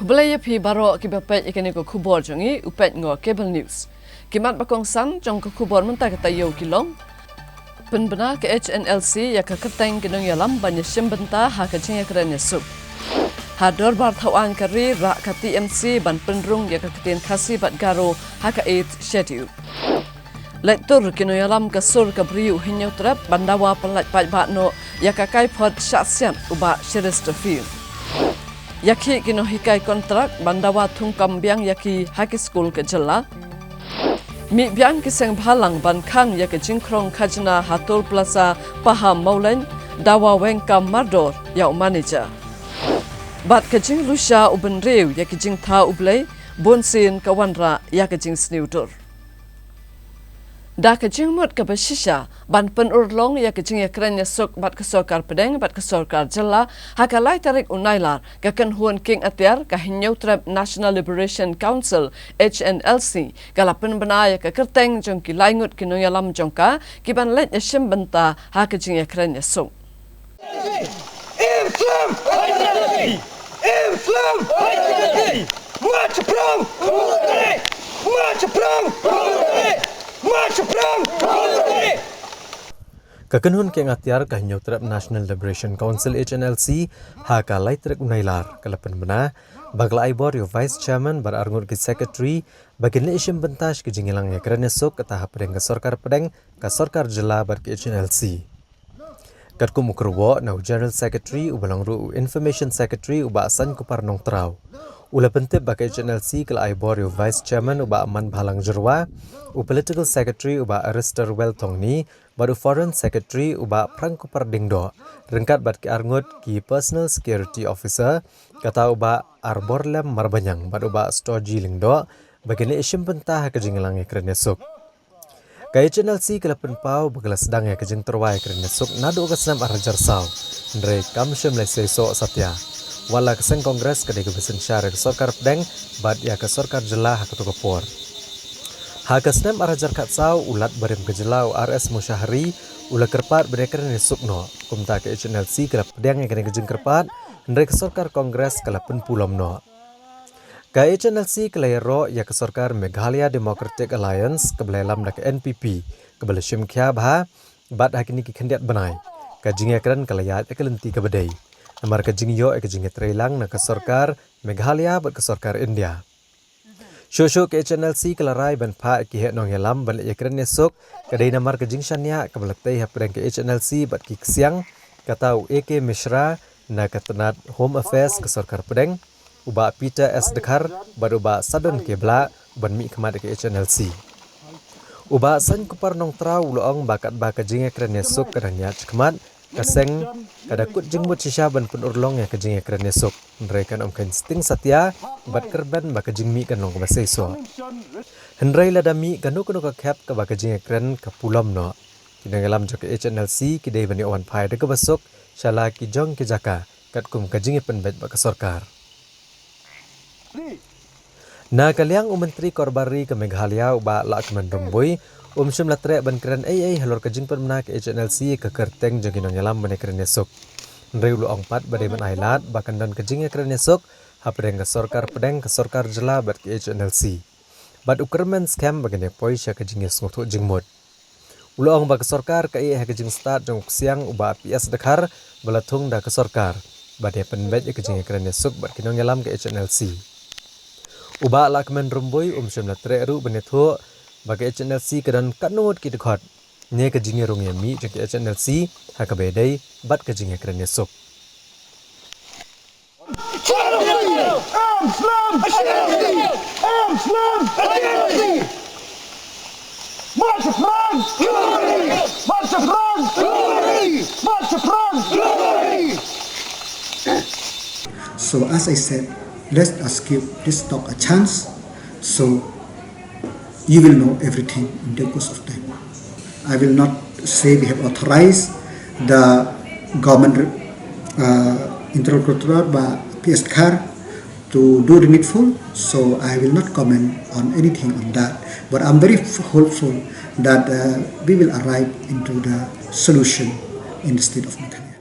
Kubelaya pi baro kibapet ikani ko kubor jongi upet ngo cable news. Kimat bakong san jong ko kubor menta kata yo kilong. Penbena ke HNLC ya ka keteng kinong yalam banyak simbenta ha ka jinga keren yasuk. Hador bar thawan kari ra ka TMC ban penrung ya ka ketin khasi bat garo ha ka 8 schedule. Lektur kinong yalam ka sur ka briu hinyo trap bandawa pelat pat batno ya ka kai pot syaksian uba Chesterfield. Yaki kino hikai kontrak bandawa thungkam biang yaki haki school ke jela. Mi biang kiseng bhalang ban khang yaki jingkrong khajna hatul plaza paham maulen dawa wengkam mardor yau manager. Bat ke jing lusha uben rew yaki jing tha ublei bonsin kawanra yaki jing sniudur. Da ke jing mut ke besisha ban penurlong ya ke jing yakren yasuk bat ke sorkar pedeng bat ke sorkar jela hakalai tarik unailar ke kan huan king atiar ka hinyau trap National Liberation Council HNLC kala penbena ya ke kerteng jong ki laingut ki noyalam jongka ki ban let yashim benta ha ke jing yakren yasuk Islam Islam march from march from Kakenhun ke ngatiar ka hinyotrap National Liberation Council HNLC ha ka laitrek unailar kalapan bena bagla aibor yo vice chairman bar arngur ki secretary bagin le ishim bentash ki jingilang ya kren esok ka tahap pedeng ka sorkar jela bar ki HNLC katku mukrwo na general secretary ubalang ru information secretary uba asan ku parnong trau ula pentip bak HNLC kala aibor yo vice chairman uba aman bhalang jerwa political secretary uba Arister Weltongni baru foreign secretary uba Prangku Pardingdo rengkat bat ki arngut ki personal security officer kata uba Arborlem Marbanyang baru uba Stoji Lingdo bagini isim pentah ke jinglang ekrenesuk ka HNLC kala penpau bagala sedang ya ke jing terwai ekrenesuk nadu kasnam arajar saw ndre kamshem le seso satya wala keseng kongres kedai kebesin syar ke sorkar pedeng bat ya ke sorkar jelah ketu kepor hakasnem arajar katsau ulat barim kejelau RS Musyahri ula kerpat bereker ni sukno kumta ke HNLC kala pedeng yang kena kejeng kerpat ndre ke sorkar kongres kala penpulom no ka HNLC kala ro ya ke sorkar Meghalaya Democratic Alliance kebelelam dak NPP kebele shimkhya bha bat hakini ki khendiat banai ka jingya kran kala ya ekelenti ke bedai Amar ke jingyo ke jingya trailang na ke sorkar Meghalaya bat ke sorkar India Shosho ke HNLC kelarai ban pha ki he nong yalam ban ekren nesok kadai namar ke jingshanya ke belaktai hapreng ke HNLC bat ki ksiang katau AK Mishra na katanat Home Affairs ke sorkar pedeng uba Peter S Dekhar baru uba Sadon Kebla ban mi kemad ke HNLC uba san kupar nong trau uloong bakat ba ke jing ekren nesok kadanya kemad kaseng kada kut jingmut shisha ban penurlong ya ke jing ekren nesok Hendrai omkan sting satya bat kerban baka jingmi kan long basai so Hendrai ladami kanu ka khap ka baka jing ekran ka pulam no kinangalam jok HNLC kidai bani owan phai de ka basok shala ki jong ki jaka kat kum ka jing pen bet baka sarkar na kalyang menteri korbari ke Meghalaya uba Lakman Romboi shim latre ban keren ai halor ka jing pen menak HNLC ka kerteng jong kinangalam ban ekran nesok Hendrai ulu ongpat badai ban ailat bakan dan ka jing ekran nesok hapedeng ke sorkar pedeng ke sorkar jela bat ke HNLC bat ukermen scam bagane poisha ke jing smuthu jingmut ulong ba ke sorkar ka e ke jing start jong siang uba PS Dekhar balathung da ke sorkar bade penbet ke jing ekran nesok bat kinong yalam ke HNLC uba Lakman Romboi shim latre ru benetho bage HNLC kedan kanut ki dekhot ne ke jing rong yami jong ke HNLC ha ka bedai bat ke jing ekran nesok So as I said, let us give this talk a chance so you will know everything in the course of time. I will not say we have authorized the government interlocutor by PS Dekhar to do the needful, so I will not comment on anything on that. But I'm very hopeful that we will arrive into the solution in the state of Meghalaya.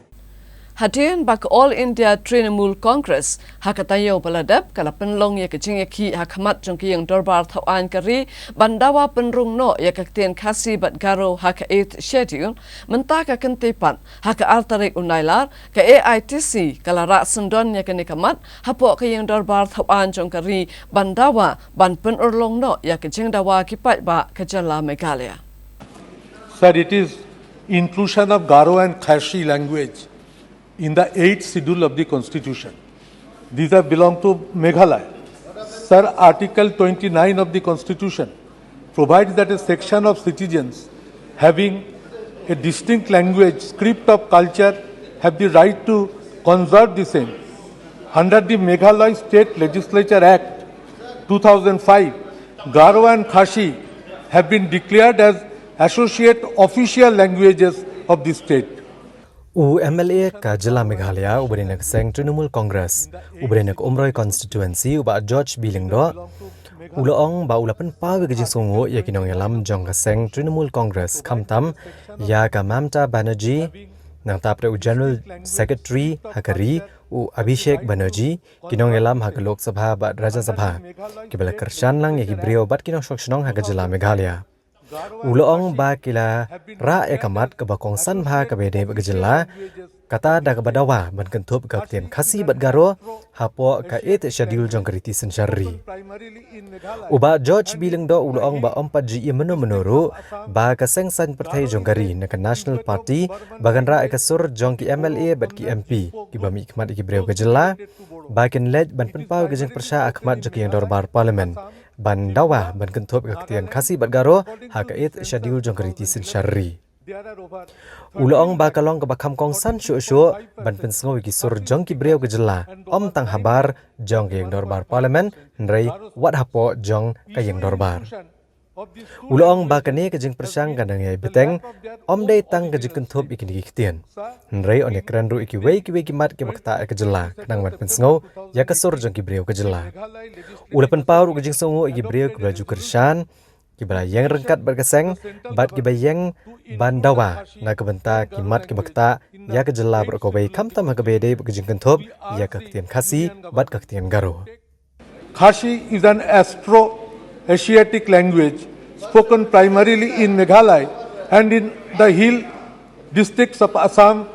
Hadian bak All India Trinamool Congress hakatayo baladap kala penlong ya kecing ya ki hakamat jong ki yang dorbar thawan kari bandawa penrung no ya kakten khasi bat garo haka 8 schedule mentaka kentipan haka altarik unailar ka AITC kala ra sundon ya kenikamat hapo ka yang dorbar thawan jong kari bandawa ban penurlong no ya kecing dawa kipat ba kajala Meghalaya. Sir, it is inclusion of Garo and Kharsi language in the 8th schedule of the Constitution. These are belong to Meghalaya. Sir, Article 29 of the Constitution provides that a section of citizens having a distinct language, script of culture have the right to conserve the same. Under the Meghalaya State Legislature Act 2005, Garo and Kharsi have been declared as associate official languages of the state. MLA ka Jila Meghalaya ubrin nak seng Trinamool Congress ubrin nak Umroi constituency uba George Bilingdo ulaong ba ulapan pawe gajing sungu ya kinong yalam jong ka seng Trinamool Congress kamtam ya ka Mamta Banerjee nang tapre u General Secretary Hakari u Abhishek Banerjee kinong yalam hak Lok Sabha ba Rajya Sabha kibala kershan lang ya kibrio bat kinong shokshonong hak Jila Meghalaya Uloong ba kila ra ekamat ke bakong san bha ke bede bagajela kata da ke badawa ban kentup ka tien khasi bat garo hapo ka et schedule jong kriti sensyari uba George Bilingdo uloong ba ompat ji menuru ba ka sengsan partai jong kari na National Party bagan ra ekasur jong ki MLA bat ki MP ki bami ikmat ki breu gajela ba ken led ban penpau gajeng persya akmat jok yang dorbar parlimen ban dawa ban kentup kaktian khasi bat garo hakait schedule jong kriti sensyari uloong ba kalong ke bakam kong san shu ban pensngo ki sur jong ki breu gejela om tang habar jong yang dorbar parlimen nrei wat hapo jong ka yang dorbar uloong ba kane kejeng persang kanang yai beteng om dei tang kejeng kentup ikini kitian nrei on ekran ru iki wei ki mat ke bakta gejela kanang ban pensngo ya kasur jong ki breu gejela ulapan paur kejeng songo iki breu ke baju kersan kibala yang rengkat berkeseng bat kibayang bandawa na kebenta kimat kibakta ya kejela berkobai kamtam hakabede bekejing kentup ya kaktian khasi bat kaktian garo. Kharsi is an Afro-Asiatic language spoken primarily in Meghalaya and in the hill districts of Assam.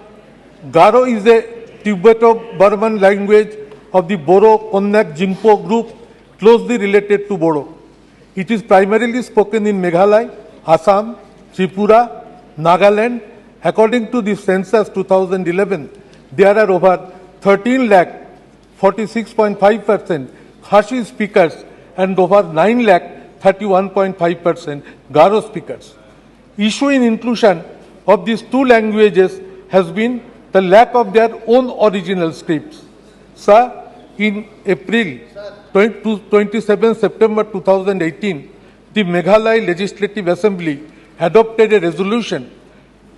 Garo is a Tibeto-Burman language of the Boro-Konyak Jingpo group closely related to Bodo. It is primarily spoken in Meghalaya, Assam, Tripura, Nagaland. According to the census 2011, there are over 13 lakh 46.5% Kharsi speakers and over 9 lakh 31.5% Garo speakers. Issue in inclusion of these two languages has been the lack of their own original scripts. Sir, in April 27 September 2018, the Meghalaya Legislative Assembly adopted a resolution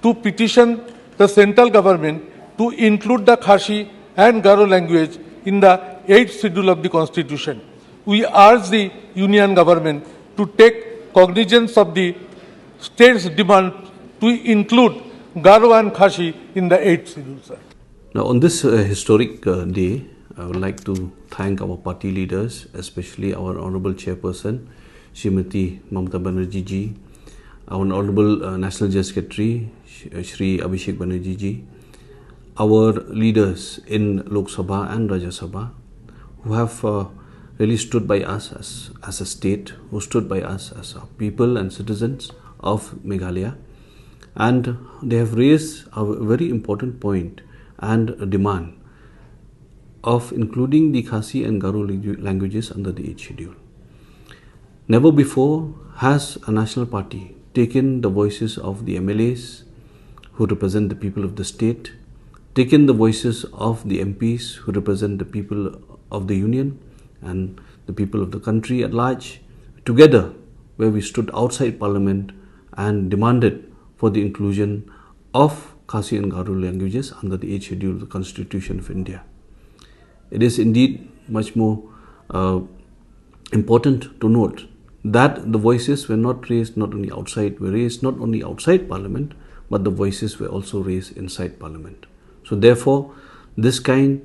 to petition the central government to include the Kharsi and Garo language in the 8th schedule of the Constitution. We urge the Union government to take cognizance of the state's demand to include Garo and Kharsi in the 8th schedule, sir. Now, on this historic day, I would like to thank our party leaders, especially our Honourable Chairperson, Srimati Mamta Banerjee ji, our Honourable National General Secretary, Shri Abhishek Banerjee ji, our leaders in Lok Sabha and Rajya Sabha, who have really stood by us as a state, who stood by us as a people and citizens of Meghalaya. And they have raised a very important point and a demand of including the Khasi and Garo languages under the 8th schedule. Never before has a national party taken the voices of the MLAs who represent the people of the state, taken the voices of the MPs who represent the people of the union and the people of the country at large, together where we stood outside Parliament and demanded for the inclusion of Khasi and Garo languages under the 8th schedule of the Constitution of India. It is indeed much more important to note that the voices were not raised not only outside, were raised not only outside Parliament, but the voices were also raised inside Parliament. So therefore, this kind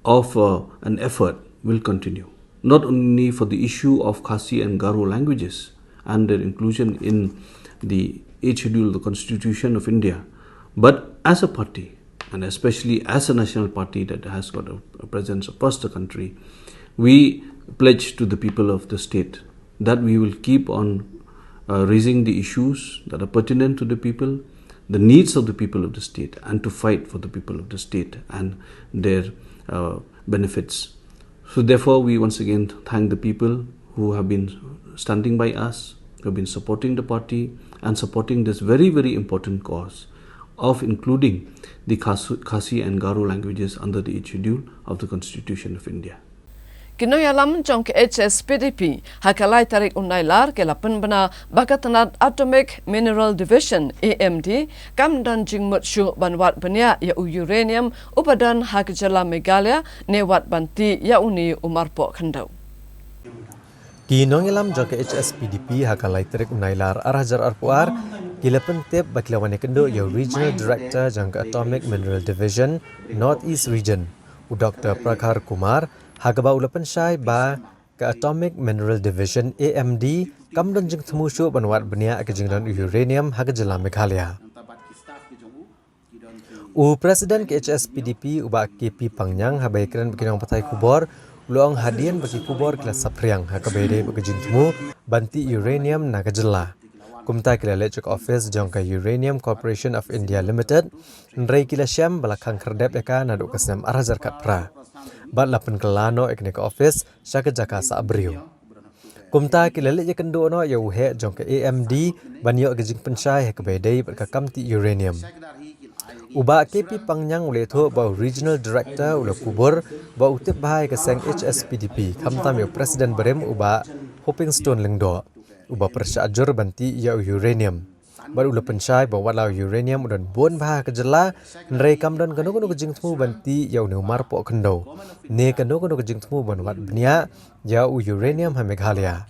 of an effort will continue, not only for the issue of Khasi and Garo languages and their inclusion in the 8th schedule of the Constitution of India, but as a party, and especially as a national party that has got a presence across the country, we pledge to the people of the state that we will keep on raising the issues that are pertinent to the people, the needs of the people of the state, and to fight for the people of the state and their benefits. So therefore, we once again thank the people who have been standing by us, who have been supporting the party and supporting this very, very important cause of including the Khasi and Garo languages under the 8th schedule of the Constitution of India. Kinoyalam jong ke HSPDP hakalai tarik unailar ke lapan bana Bakatanat Atomic Mineral Division AMD kam dan jingmut syu banwat bania ya uranium upadan hakjala Meghalaya newat banti ya uni umarpo khandau. Kinongilam jong ke HSPDP hakalai tarik unailar arhajar arpuar kilapan tip bakilawane kendo ya Regional Director jong ke Atomic Mineral Division North East Region Dr. Prakhar Kumar Hagaba ulapan syai ba ke Atomic Mineral Division AMD kam dan jeng temu syu banwat benia ke jingdan uranium hakjala Meghalaya. Presiden ke HSPDP uba KP Pangjang habai keren bekinang patai kubor luang hadian bagi kubor kelas sapriang hakabede bagi jing temu banti uranium nakajala. Kumta kila Electric Office jangka Uranium Corporation of India Limited nrai kila syam balakang kerdep eka naduk kesem arhajar kat pra. Bat lapan kelano eknek office syaka jaka saabriu. Kumta kila lek kendo no ya uhe jangka AMD banyo gejing pensyai hakabede berkakam ti uranium. Uba KP Pangjang ule thu ba Regional Director ule kubur ba utip bahai keseng HSPDP kamtam yo Presiden berem uba Hoping Stone lengdo. Uba persyajur banti ya uranium. Baru ula pensyai bawa lau uranium udan buan bahah kejela nrai kam dan kanu kejing temu banti ya uni umar po kendo. Ne kanu kejing temu ban wat benia ya uranium ha Meghalaya.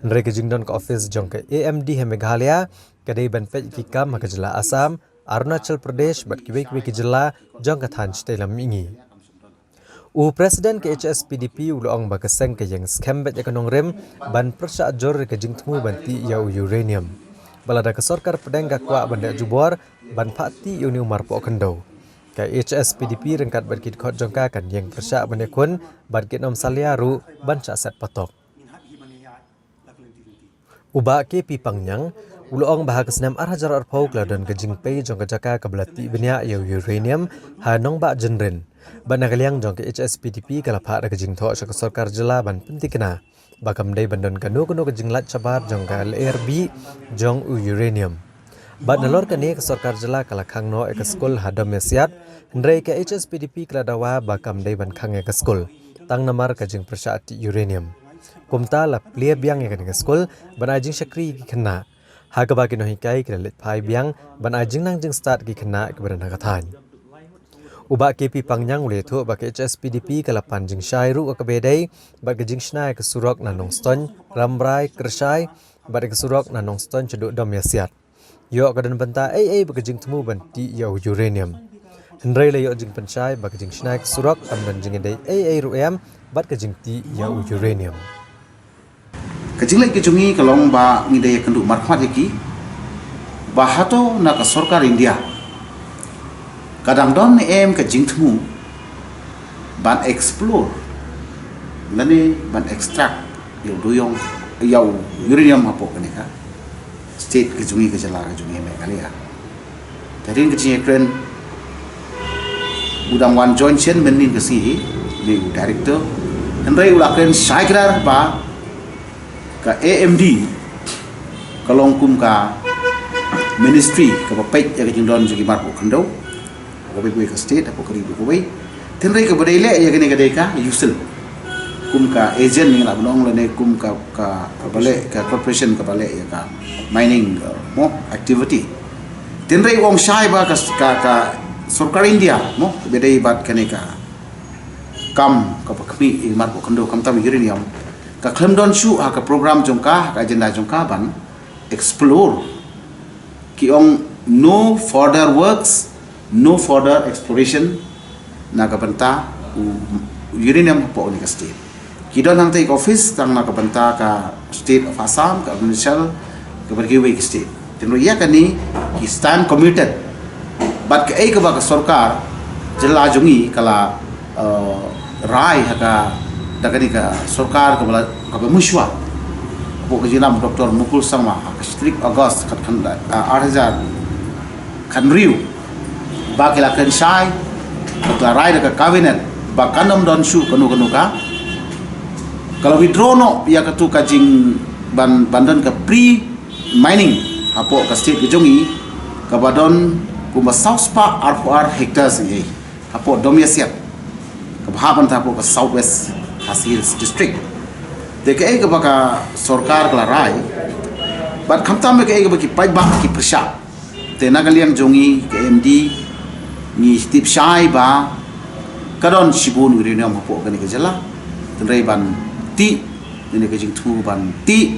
Nrai kejing dan ke office jong ke AMD ha Meghalaya kadai ban pej kikam ha kejela Assam, Arunachal Pradesh bat kiwe kejela jong ke than stelam ingi. Presiden ke HSPDP ulang bakaseng ke yang skambet ya kanong rem ban persyajur ke jing temu banti ya uranium. Balada ke sorkar pedang gakwa banda jubor ban pakti uni umar po kendo. Ke HSPDP rengkat berkit khot jongka kan yang persyak banda kun berkit nom saliaru ban set patok. Uba KP Pangjang ulang bahag kesenam arhajar arpau keladan ke jing pei jongka jaka ke belati benya ya uranium hanong ba jenren. Ban nakaliang jong ke HSPDP kalapha ke jing tho syaka sorkar jela ban pentikna. Bakam dai bandon kanu ke jing lat cabar jong ka LRB jong uranium. Ban nalor kani ke sorkar jela kalakhang no ek skul hadam mesiat ndrai ke HSPDP kladawa bakam dai ban khang ek skul tang namar ke jing persyati uranium. Kumta la plia biang ek ke skul ban ajing syakri ki khna. Haga bagi no hikai ke lit phai biang ban ajing nang jing start ki khna ke badan hakathan. Uba KP Pangjang ule thu ba ke HSPDP kalapan jing syairu ka bedai ba ke jing snai ke surok na nongston ramrai kersyai ba ke surok na nongston ceduk dom yasiat. Yo ka dan benta ba ke jing temu banti ya uranium. Hendrai le yo jing pensyai ba ke jing snai ke surok kam dan jing dai ruem ba ke jing ti ya uranium. Kajing lai ke jungi kalong ba ngidai kendu markhmat yaki ba hato na ka sarkar India kadang don em ke jing temu ban explore lani ban extract yo duyong yo uranium apa kene ka state ke jungi ke jala ke jungi Meghalaya tadi ke jing kren udang wan joint chen menin ke si ni director hendrai ulakren saikrar ba ka AMD kalong kum ka ministry ka papait ya ke jing don jugi marpo kendo Kowe ke state apa kari kowe tenrai ke badai le ya kene kadai ka usul kum ka agent ni la belong le kum ka bale ka corporation ka bale ya ka mining mo activity tenrai wong shai ba ka sarkar India mo bedai bat kene ka kam ka pakmi mar ko kendo kam tam uranium ka klemdon shu ka program jongka ka agenda jongka ban explore ki ong no further works, no further exploration nakabanta uranium po ni ka state kidon nang take office tang nakabanta ka state of Assam ka provincial ka berkiwi ka state tino iya kani ki stand committed but ka ay ka ba ka sarkar jela jungi kala rai haka dagani ka sarkar ka bala ka mushwa po ka jinam Dr. Mukul Sangma ka strict August kat khanda 8000 kanriu ba kila kan sai ka rai ka cabinet ba kanam don su kanu ka kalau withdraw no ya katu kajing bandan ka pre mining apo ka state kejongi ka badon kuma south pa R4 hectares ni apo domesiat ka bahaban ta apo ka southwest Hills district de ka ka baka sarkar kala rai bat khamtam me ka baki pai ba ki prasha te nagaliang jongi ka MD ni stip shai ba kadon sibun uranium apo ka ni ka jala tenrai ban ti ini kejing tu ban ti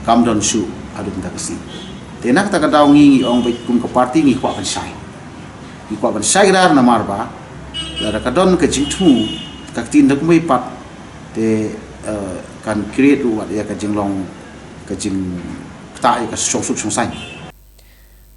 kam don su adu minta kasi tenak tak kadau ngi ong baik kum ke parti ngi kwa ban sai dar namar ba la kadon kejing tu kak tin dak mai pat te kan create wat ya kejing long kejing ta ya ka song sai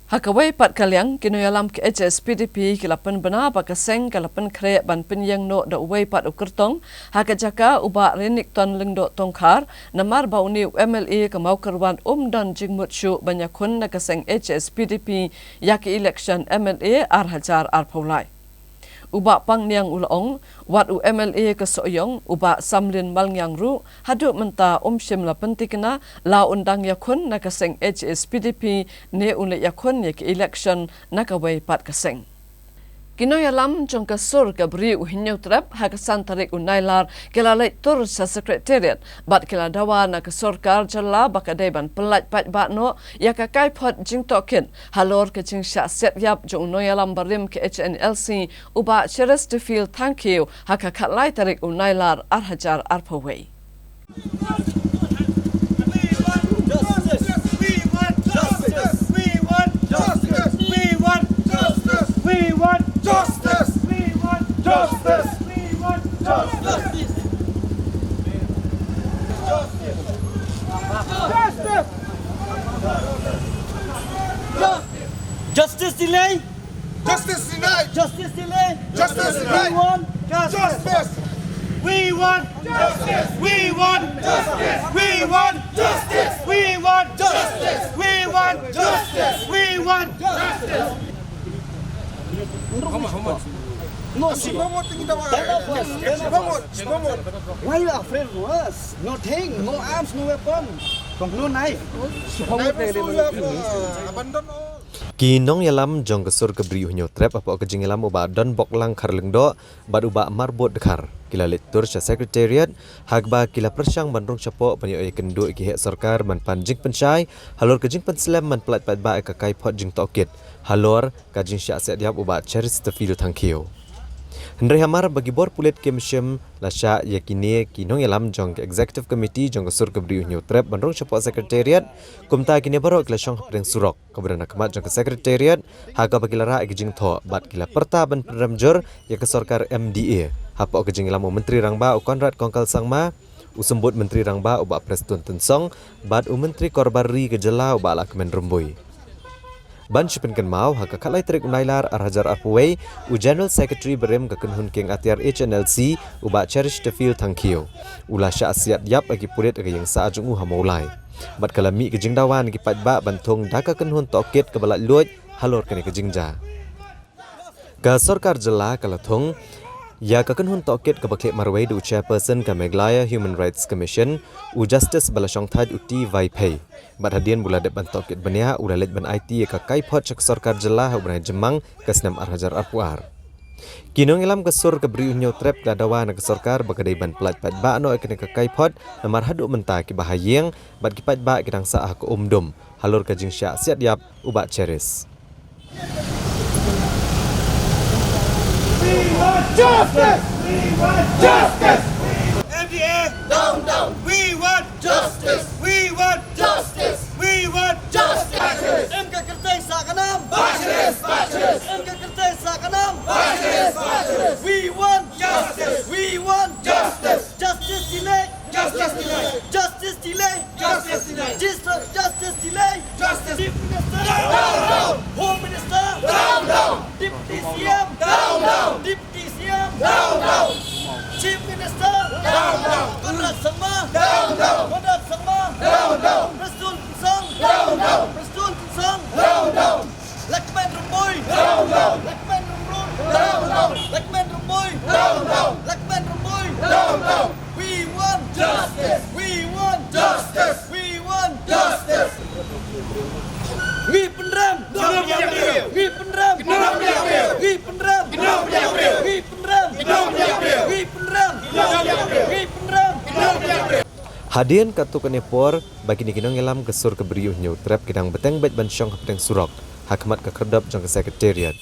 Hakawai pat kalyang kinoyalam ke HSPDP kilapan bena pakaseng kalapan kre ban penyang no da uwai pat ukertong hakajaka uba renik ton lengdo tongkar namar bauni MLA kamau kerwan dan jingmut syu banyakun nakaseng HSPDP yaki election MLA Hajar Paulai. Uba pangniang ulaong wat MLA ke soyong uba samlin malngyang ru hadu menta shimla pentikna la undang yakun nakaseng HSPDP ne une yakun yak election nakawai pat kaseng. Kinoyalam jong kasur ka bri uhinyo trap hakasan tarik unailar kelalai tur sa secretariat bat keladawa na kasorkar jala bakadai ban pelat pat batno yakakai pot jing token halor ke jing sya set yap jong noyalam barim ke HNLC uba cheres to feel thank you hakakat lai tarik unailar Hajar Pawai. Justice delay. Justice denied. Justice delay. Justice denied. We want justice. We want justice. We want justice. We want justice. We want justice. We want justice. We want justice. No, see. Why you afraid of us? No thing, no arms, no weapon, no knife. Kinong yalam jong kesur kebri hunyo trap apa kejing yalam uba don boklang karlengdo bad uba marbot dekar kila litur sya secretariat hagba kila persyang bandrung chapo panyo ay kendo iki hek sarkar man panjing pensai halor kejing penslam man plat pat ba ka kai pot jing tokit halor kajing sya set diap uba cheris the feel thankyo Hendri Hamar bagi bor pulit kemsyem lasya yakini kinong yalam jong executive committee jong kesur kebri hunyo trap bandrung chapo secretariat kumta kini barok klasong preng surok keberana kemat jong secretariat haga bagilara igijing tho bat kila perta ban pramjor ya ke sarkar MDA hapo kejing yalam menteri rangba Konrad Kongkal Sangma usembut menteri rangba uba Preston Tensong bat menteri Korbari kejela uba Lakmen Rumbui Ban Shipenkan Mau haka kalai terik unailar Hajar Pawai General Secretary berem kekenhun keng atiar HNLC uba cherish the feel thank you ula sya asiat yap agi pulit agi yang sa ajung hamolai bat kalami kejing dawan ki patba bantong daka kenhun tokit kebalat luat halor kene kejingja ka sarkar jela kalathong ya kekenhun tokit ke baklet marwai du chairperson ka Meghalaya Human Rights Commission Justice Balasong Thad uti vai pay bat hadian bula depan tokit bania ulalet ban IT ka kai pot chak sarkar jela hubna jemang kasnam Hajar Puar kinong ilam kesur kebri unyo trap kadawa na sarkar bakadai ban plat pat ba no ekene ka kai pot namar hadu menta ki bahayeng bat ki pat ba kidang sa ko umdum halor ka jing sya siat yap uba cheris We want justice! We want justice! MDA! Down, down! We want justice! We want justice! We want justice! MK Kertay sa kanam! Fascist! Fascist! MK Kertay sa kanam! Fascist! Fascist! We Hadian katuk kanepor bagi ni kinong ilam kesur keberiuh nyutrap kidang beteng bet bansyong hapeteng surok hakmat ke kerdap jong ke sekretariat.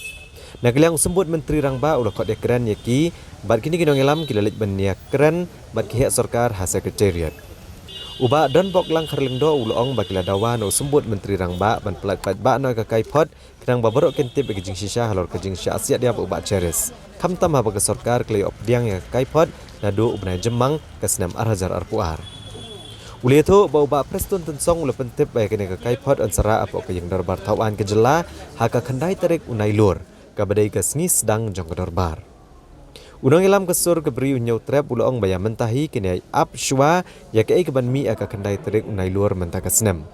Nagaliang sembut menteri rangba ulah kod ekran yaki bat kini kinong ilam kilalit bania keren bat kihak sorkar ha sekretariat. Uba don bok lang karlengdo ulong bakila dawa no sembut menteri rangba ban pelak pat ba no kakai pot kidang babarok kentip bagi jing shisha halor ke jing sya asia dia uba ceres. Kam tam ha bagi sorkar klei op diang ya kakai pot nadu ubnai jemang ke senam arhajar arpuar. Uli itu bawa Preston tensong ula pentip baik kena ke kaipot ansara apa ke yang darbar tawan ke jela haka kendai tarik unai lur ke badai ke sengis sedang jong ke darbar. Unang ilam kesur ke beri unyau trap ulong bayam mentahi kena ap shwa ya ke ban mi aka kendai tarik unai lur mentah ke senem.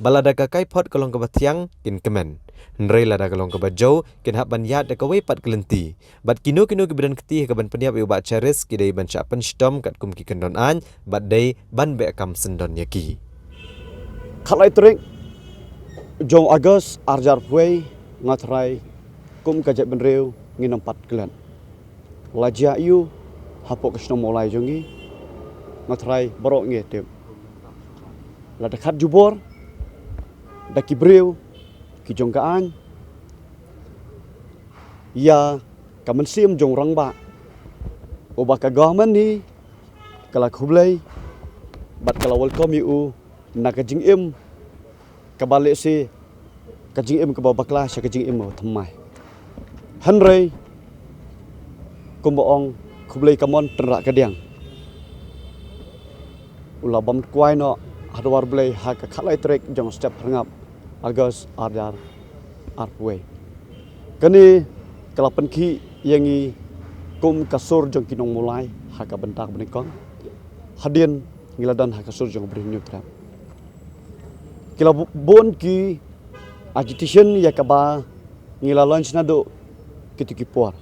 Balada ke kaipot kolong ke batiang kin kemen. Nrei lada kolong ke bajau kin hak ban yat ke wepat kelenti. Bat kino ke bidan ketih ke ban peniap ubat ceres kidai ban syak penstom kat kum ki kendon an bat dai ban be kam sendon yaki. Khalai trik jong Agus arjar puai ngatrai kum kajak benreu nginam pat kelan. Lajia yu hapok kesno mulai jongi ngatrai borok ngetep. Lada khat jubor daki breu ki jongkaan ya kamen jong rangba ubaka government ni kala khublai bat kala welcome yu na ka jing im ka balik si ka jing im ka babakla sya ka jing im thamai hanrei kumboong khublai kamon tenra kadiang ula bam kwai no hadwar blai ha ka khalai trek jong step rangap Agus arjar arpwe. Kani kalapan ki yangi kum kasur jong kinong mulai haka bentak benikong. Hadian ngiladan haka kasur jong berinyu trap. Kila bon ki agitation ya kaba ngilalon sinado kituki puar.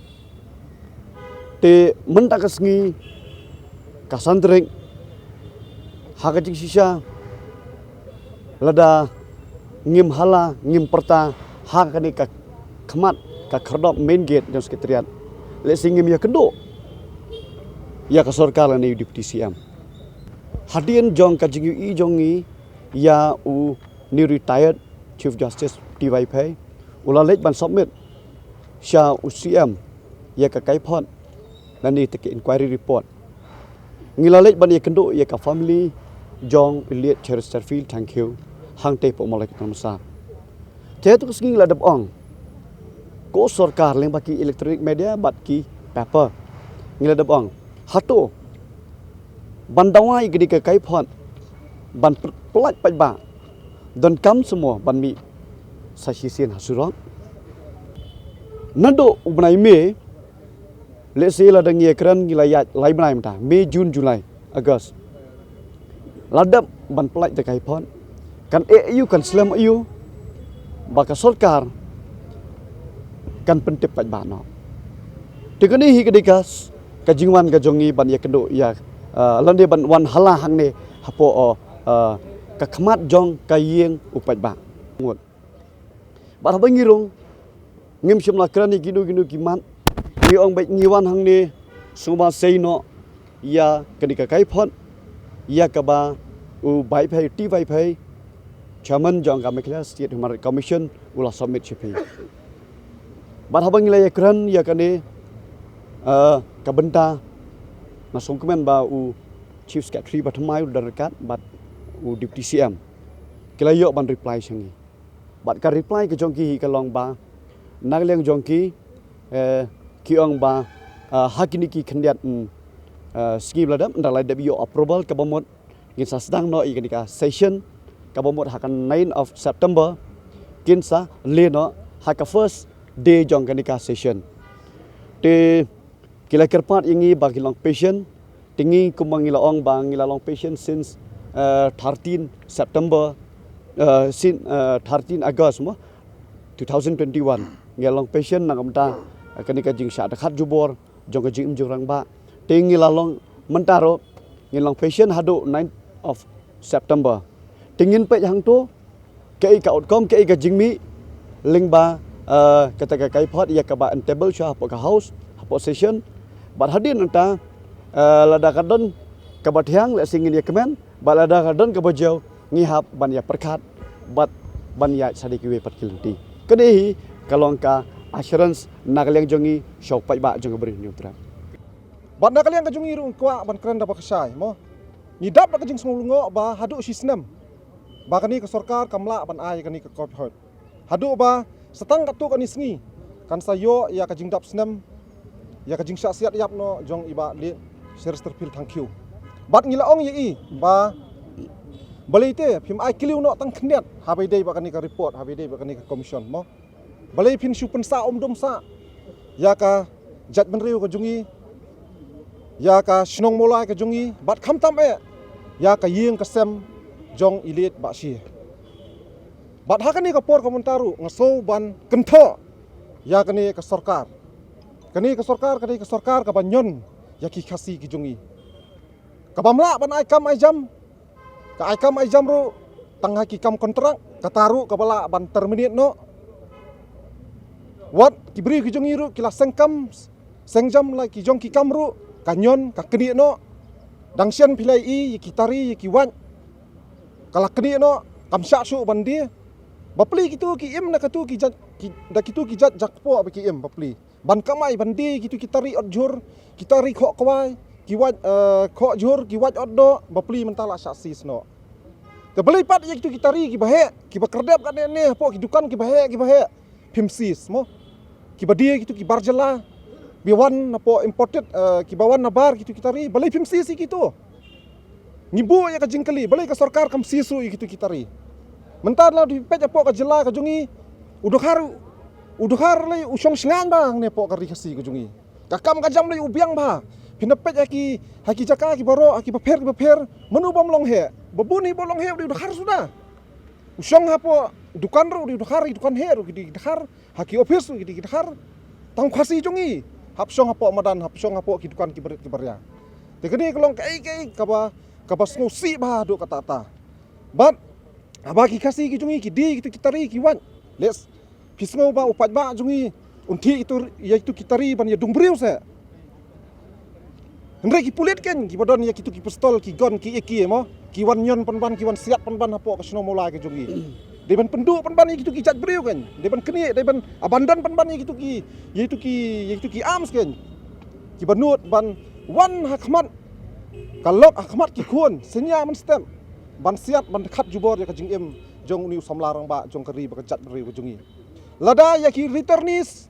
Te mentak kasngi kasandreng haka jing sisa lada ngim hala ngim perta hak kani ka khamat ka khardop main gate jong sekretariat le singim ya kendo ya ka sarkar ni deputy CM hadian jong ka jingu I jongi ya u ni retired chief justice TY Pay ula lej ban submit sha u CM ya ka kai phot nani take inquiry report ngila lej ban ya kendo ya ka family jong Elliot Chesterfield thank you hang te po malai kita masa. Jadi tu kesini ladap ong. Ko sarkar leng baki electronic media bat ki paper. Ngiladap ong. Hato. Bandawai gedi ke kai phon. Ban pelat pajba. Dan kam semua ban mi sasisian hasurong. Nado ubnai me. Let's say ladang ye kran gilayat lai benai mata. Mei, Jun, Julai, Agust. Ladap ban pelat te kai phon. Kan EU kan Islam EU baka sarkar kan pentip pat bano tikani hi kedikas kajingwan kajongi ban ya kendo ya lande ban wan hala hang ne hapo ka khmat jong kayeng upat ba ngot ba habangirong ngim shimla krani ginu kiman ni ong bai ngiwan hang ne suma seino ya kedika kai phon ya ka ba u bai phai ti bai phai Chairman jong kami kelas State Human Rights Commission ulah submit CP. Barhabang nilai ekran ya kani kabenta nasong kemen ba u Chief Secretary batamai udah dekat bat u Deputy CM. Kila yok ban reply sangi. Bat ka reply ke jongki kalong ba nagliang jongki ki ong ba hakini ki khendiat ski bladam ndalai debi yo approval ka bomot ngin sa sedang no ikani ka session kabomot hakan 9 of September kinsa leno haka first day jong kanika session te kila kerpat ingi bagi long patient tingi kumangila ong bang long patient since 13 September since 13 August 2021 ngelong patient nangamta kanika jing sya dekat jubor jong jing jurang ba tingi lalong mentaro ngelong patient hadu 9 of September tingin pe hang tu kai ka outcome kai ka jingmi ling ba kata ka kai pot ya ka ba table sha ka house hapo session bat hadin anta lada kadon ka bathiang le singin ya kemen bat ada kadon ke bajau ngihap ban ya perkat bat ban ya sadikiwe pat kilanti kedehi kalong ka assurance nagaliang jongi syok pai ba jong beri neutra Bat na kalian kajung iru kwa ban keren dapat kesai mo. Ngidap na kajing sungulungo ba hadu sisnem. Ba kani ke sorkar kamla ban ai kani ke kop hot. Hadu ba setang katu kani sengi. Kan sayo ya kajing dap snem. Ya kajing siat yap no jong iba li series terpil thank you. Bat ngilaong ye i ba balai te phim ai kiliu no tang khnet habai dei ba kani ke report habai dei ba kani ke commission mo. Balai phin shupen sa dom sa. Ya ka judgment riu ke jungi ya ka shnong molai ka jungi bat kham tam ya ka yeng ka sem jong ilit ba shi bat hakani ka por komentaru ngaso ban kentho ya kani ka sarkar kani ka sarkar ka banyon ya ki khasi ki jungi ka bamla ban ai kam ai jam ru tang ki kam kontrak ka taru ka bala ban terminate no wat ki bri ki jungi ru kila sengjam la ki jong ki kam ru kanyon kakeni no dangsian pilai i kitari kiwan kala keni no kamsha su bandi bapli kitu ki im na katu ki jat da kitu ki jat jakpo baki im bapli ban kamai bandi kitu kitari odjur kitari kho kwai kiwat kho jur kiwat oddo bapli mentala sasis no te beli pat ye kitu kitari ki bahe ki bakerdap kan ne po ki dukan ki bahe pimsis mo ki badi kitu ki barjala biwan napo imported kibawan nabar gitu kitari balai film sisi gitu ngibu ya ka jingkali balai ka sarkar kam sisu gitu kitari mentar la di pej apo ka jela ka jungi udukhar lai usong singan bang ne po ka rikasi ka jungi kakam ka jam lai ubiang ba pinapej haki jaka ki baro ki baper menu bom long he babuni bolong he udukhar sudah usong hapo dukan ro udukhar dukan he ro di dakhar haki office ro di dakhar tang khasi jungi hapsong hapo madan hapsong hapo kidukan kibarya tekeni kelong kai kaba snusi ba do kata bat abaki kasi ki jungi ki di gitu kitari ki wan les pisngo ba upat ba jungi unti itu ya itu kitari ban ya dungbriu se Hendra ki pulit ken ki badon ya kitu ki pistol ki gon ki eki mo ki wan nyon panban ki wan siat panban hapo kasno mola ki jungi deban penduk panban gitu ki jat beriu kan deban keni deban abandan panban gitu ki yaitu ki arms kan ki banut ban wan hakmat kalok hakmat ki khun senya man stem ban siat ban khat jubor ya ka jing em jong ni samlarang ba jong keri ba jat beriu jungi lada ya ki returnis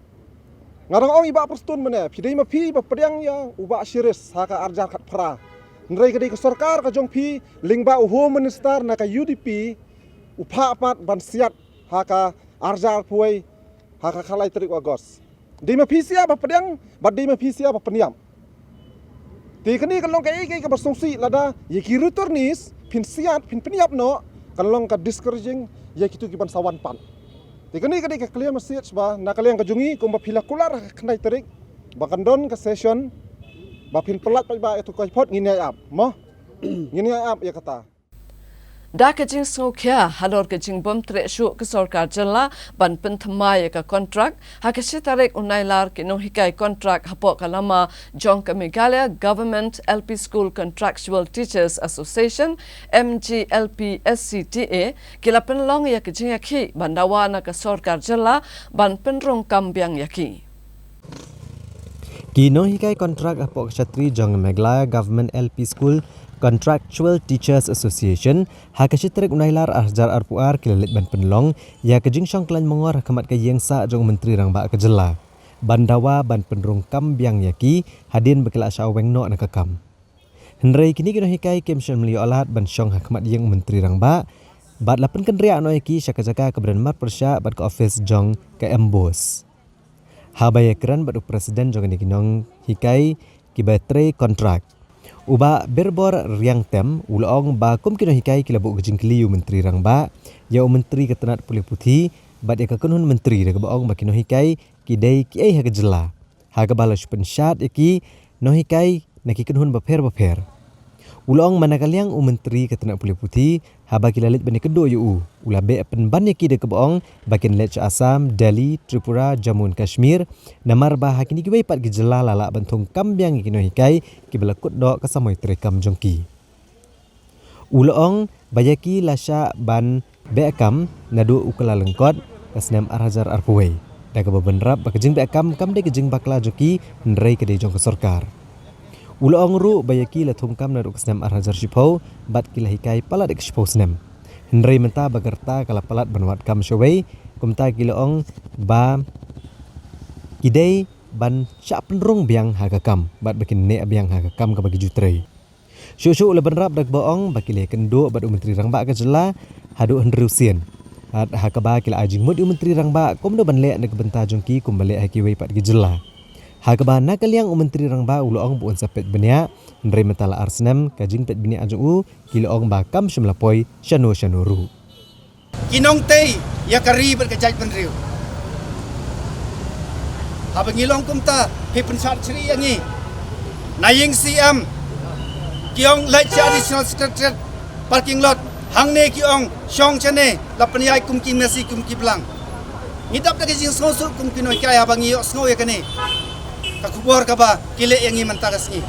ngarang ong iba perstun mene pidai ma pi ba pedang ya uba shiris haka arjar khat phra nrai ka dei ka sarkar ka jong pi lingba home minister na ka UDP upapat ban siat haka arjar puai haka khalai terik agos dima pisia ba pedang ba dima pisia ba peniam ti kani kalong kai ka bersongsi lada ye ki returnis pin siat pin peniap no kalong ka discouraging ye kitu ki ban sawan pan ti kani ka clear message ba na kalian ka jungi kum ba pila kular khnai terik ba kandon ka session ba pin pelat ba itu ka pot ngini ap mo ngini ap ya kata Da kajing snokya halor kajing bom tre shu ke sarkar jala ban penthamai ka contract hakashi tarik unailar ke no hikai contract hapo kalama jong ka Meghalaya Government LP School Contractual Teachers Association MGLPSCTA kilapen long ya kajing yakhi bandawa na ka sarkar jala ban penrong kambyang yakhi Kino hikai kontrak apok Kshatri jong Meghalaya Government LP School Contractual Teachers Association hakashi trek unailar arjar arpuar kilalit ban penlong ya kejing syongklan mongor hakamat ke yengsa jong menteri rang ba kejela bandawa ban penrong kambyang yaki hadin bekila syaweng no nakakam hendrai kini kino hikai kemsyon meli olat ban syong hakamat yeng menteri rang ba bat lapen kendria no yaki syaka-jaka keberan mar persya bat ke office jong ke embos habaya keran bat presiden jong ni kinong hikai kibatre kontrak uba berbor riang tem ulong ba kum kino hikai kilabu gejing kliu menteri rang ba ya menteri ketenat pulih putih bat ya kekunhun menteri de baong ba kino hikai kidai ki ai ha kejela ha ka balas pensat iki no hikai naki kunhun ba pher ulong manakaliang menteri ketenat pulih putih ha ba kilalit bani kedo yu ula be penban yaki de baong bakin lech Assam Delhi Tripura Jammu Kashmir namar ba hakini kibai pat gejela lala bantung kambyang kino hikai kibelakut do kasamoy terekam jongki Uloong bayaki lasya ban beakam nadu ukala lengkot kasnem arhajar arpuwei. Daga bebenrap bakajing beakam kam de kejing bakla joki nrei kedai jong ke sorkar. Uloong ru bayaki lathum kam nadu kasnem arhajar shipau bat kila hikai pala dek shipau snem. Nrei menta bagerta kala palat banwat kam shawei kumta kiloong ba kidai ban syak penrung biang hagakam bat bakin ne biang hagakam ka bagi jutrei. Syuk lebenrap dak boong bakile kenduk bat menteri rangba ka jela hadu hendrusien. Hat hakaba kila ajing mud menteri rangba kom do banle nek benta jongki kum bale hakiwei pat gejela. Hakaba nakaliang menteri rangba uloong buon sapet benia ndrei mentala arsnem kajing pet bini ajung kiloong ba kam shemlapoi shanuru. Kinong tei ya kari berkejaj penriu. Habangilong kumta pipensat ceri yangi. Naying CM kiong lecha additional secretary parking lot hangne kiong shong chane lapanyai kumki nasi kumki blang. Ngidap dak jing sosuk kumki noi kai habangi yo sngo ya kane. Ka kubor ka ba kile yangi mentagas ni.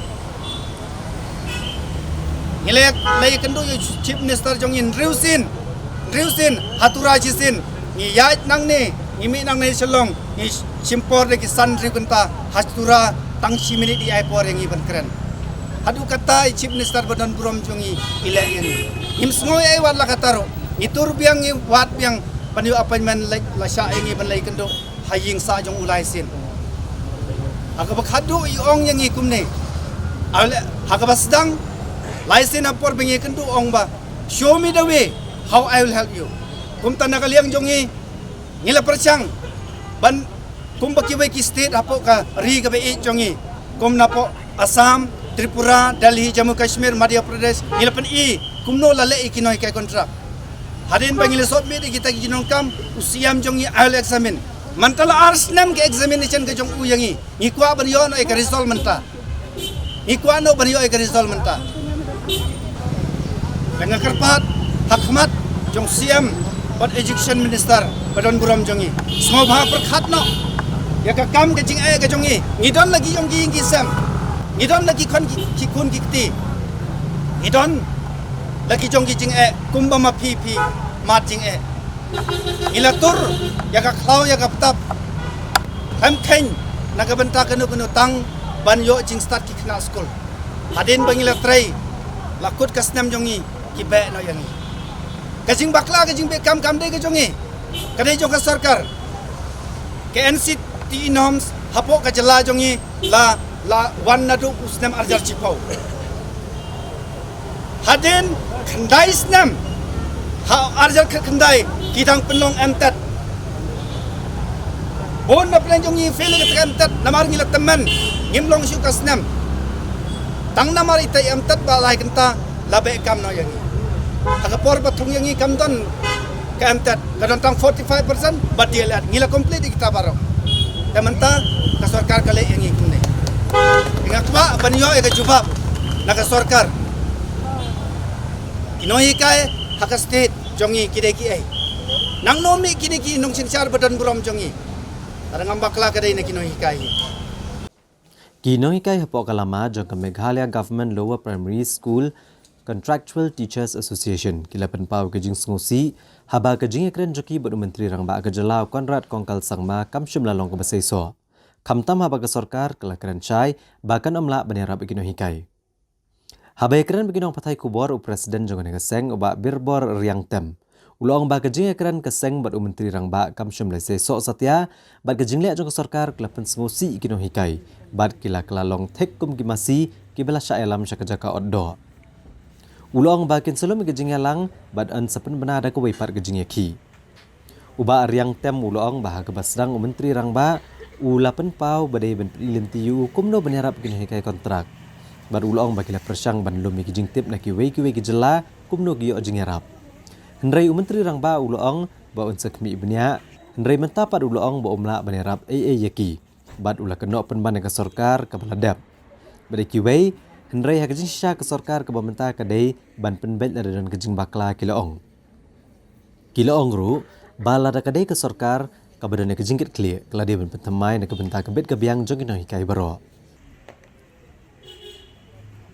Ngilek lay kendo yo chief minister jongin Riusin hatura jisin ngi yait nang ne ngimi nang ne selong ngi simpor de kisan rikenta hatura tangsi minit di airport yang iban keren hadu kata chief minister badan burom jongi ile ini him sngo ai wala kataro itur biang ngi wat biang paniu appointment la sha yang iban lai kendo haying sa jong ulai sin aga bakhadu iong yang ikum ne aga basdang laisin apor bengi kendo ong ba show me the way how I will help you. Kum tanda kaliang jongi ngila percang ban kum bakiwai ki state apo ka ri ka be jongi kum napo Assam, Tripura, Delhi, Jammu Kashmir, Madhya Pradesh ngila pen kum no lale ikinoi kai kontrak. Hadin bangile sot me kita ginong kam usiam jongi I will examine. Mantala arsnam ke examination ke jong uyangi. Ngikwa ban yo no e ka result menta. Ngikwa no ban yo e ka result menta. Dengan kerpat Hakmat jong siam bat education minister badan buram jongi semua bah perkhat no ya ka kam ke jing ke jongi ngidon lagi jong gi sam ngidon lagi kon ki kun kiti ngidon lagi jong gi jing kumba ma pi mat jing ilatur ya ka klau ya ka tap ham ken naga benta kenu tang ban yo jing start ki kena school hadin bangila trai lakut kasnam jongi ki be no yangi kajing bakla kajing be kam de ke jongi kadai jong ka sarkar ke NCT norms hapo ka jela jongi la wan nadu usnam arjar chipau hadin khandai snam ha arjar khandai kitang penlong emtat bon na plan jongi fail ke emtat namar ngila teman ngimlong syu kasnam tang namar itai emtat ba lai kenta labe kam no yangi Agapor batung yang ikam don keemtat kadang 45% bat dia lihat ngila komplit kita baro tementa ka sarkar kale yang ikum ne ingak ba banyo e ka jubab na ka sarkar inoi kai hak state jongi kide ki ai nang nomi kini ki nong sinsar badan burom jongi tarang bakla kadai na kinoi kai Kinoi kai hapo kalama jong ka Meghalaya Government Lower Primary School Contractual Teachers Association kila penpau kejing sengusi haba kejing ekren joki badu menteri rangba ke jelau Konrad Kongkal Sangma kam shimla long ke basaiso kamtam haba ke sorkar kala keren chai bahkan omla benerap ikino hikai haba ekren beginong patai kubor u presiden jongan keseng oba birbor riang tem ulong ba kejing ekren keseng badu menteri rangba kam shimla saiso satya bat kejing le jong ke sorkar kala pen sengusi ikino hikai bat kila kelalong tek kum gimasi kibela syaelam syakajaka oddo Ulong bakin selum kejing yalang bad an sepen benada ko wipar kejing yaki. Uba riang tem ulong bah ke basrang menteri rangba ulapen pau badai ben ilim tiu kumno benerap kini kai kontrak. Bad ulong bakila persang ban lumi kejing tip na kiwe jela kumno giyo jing yarap. Hendrai menteri rangba ulong ba unsek mi ibnya hendrai mentapat ulong ba umla benerap yaki. Bad ula kenok penban ke sorkar ke beladap. Badai kiwe Hendrai hakajing sya ke sorkar ke bamenta kadai ban penbet ada dan kejing bakla kiloong. Kiloong ru bala da kadai ke sorkar ke badan kejing kit klik kala dia ban pentemai nak benta kebet ke biang jong ino hikai baro.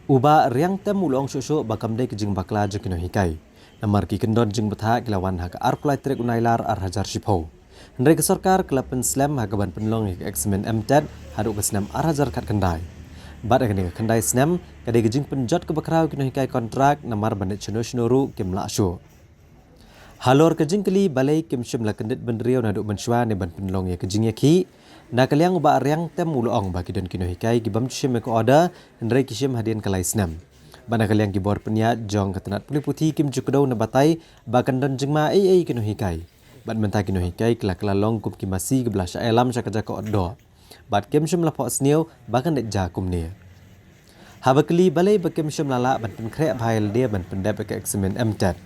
Uba riang tem ulong shosho bakam dei kijing bakla jekino hikai. Namar ki kendon jeng betha kilawan hak arkulai trek unailar arhajar shipho. Hendrai ke sarkar kelapen slam hakaban penlong hik eksemen MTED haduk ke senam arhajar kat kendai. Bad akan ke kendai senam kadai kijing penjot ke bakrau kino hikai kontrak namar bandet chenoru kim laksho. Halor kijing keli balai kim shim la kendit bendriau naduk benshwa ne ban penlong ya kijing yaki. Na kaliang uba riang tem ulong bagi dan kino hikai gibam shim ko order hendrai kishim hadian kalai senam. Bana kaliang gibor peniat jong ketenat puli putih kim jukudau na batai bakan don jengma ai kino hikai. Bad mentah kino hikai kelak long kum kimasi kebelah syaelam syakaja ko order. Bad kim shim lapok sniu bakan dek jakum ni. Habakli balai bakim shim lala ban penkrek bhail dia ban pendep ke eksemen MTED.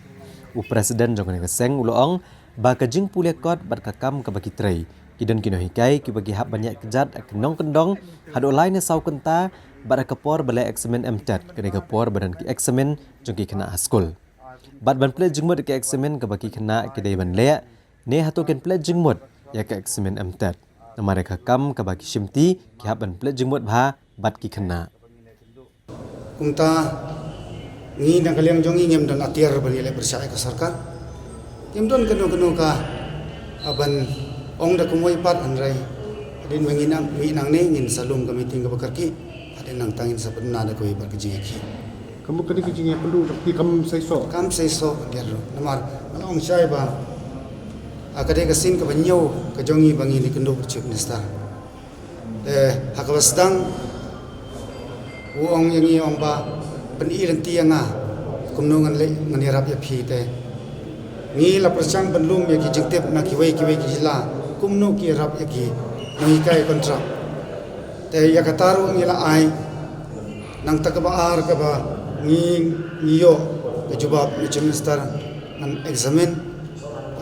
U presiden jong ne keseng ulong baka jing pulia kot bad kakam ke bagi trai. Kidan kino hikai ki bagi hak banyak kejat kenong kendong hadu lain sau kenta bad kapor balai eksemen MTED kene kapor badan ki eksemen jong ki kena haskul. Bad ban play jengmut ke eksemen ke bagi kena kedai ban lek ne hatu ken play jengmut ya ke eksemen MTED. Namare kakam ke bagi shimti ki hak ban play jengmut bha bad ki kena. Kumta ni na kaliang jongi ngem dan atiar bani le bersai ka sarkar ngem don keno ka aban ong da kumoy pat anrai adin menginang minang ne ngin salum kami tinggal bekerki adin nang tangin sa penna da koi bar kijing ki Kamu kini kijing ya perlu tapi kam say so dia namar ong sai ba akade kasin ka banyo ka jongi bangi ni kendo chief minister hakawasdang uong yang ong ba peniran tianga kumnungan le nganirap ya phi te ni la persang benlum ya ki jingtep na ki wei ki jila kumnu ki rap ya ki nang kai kontrak te ya kataru ni la ai nang takaba ar ka ba ni yo ke jubab ni minister nan examen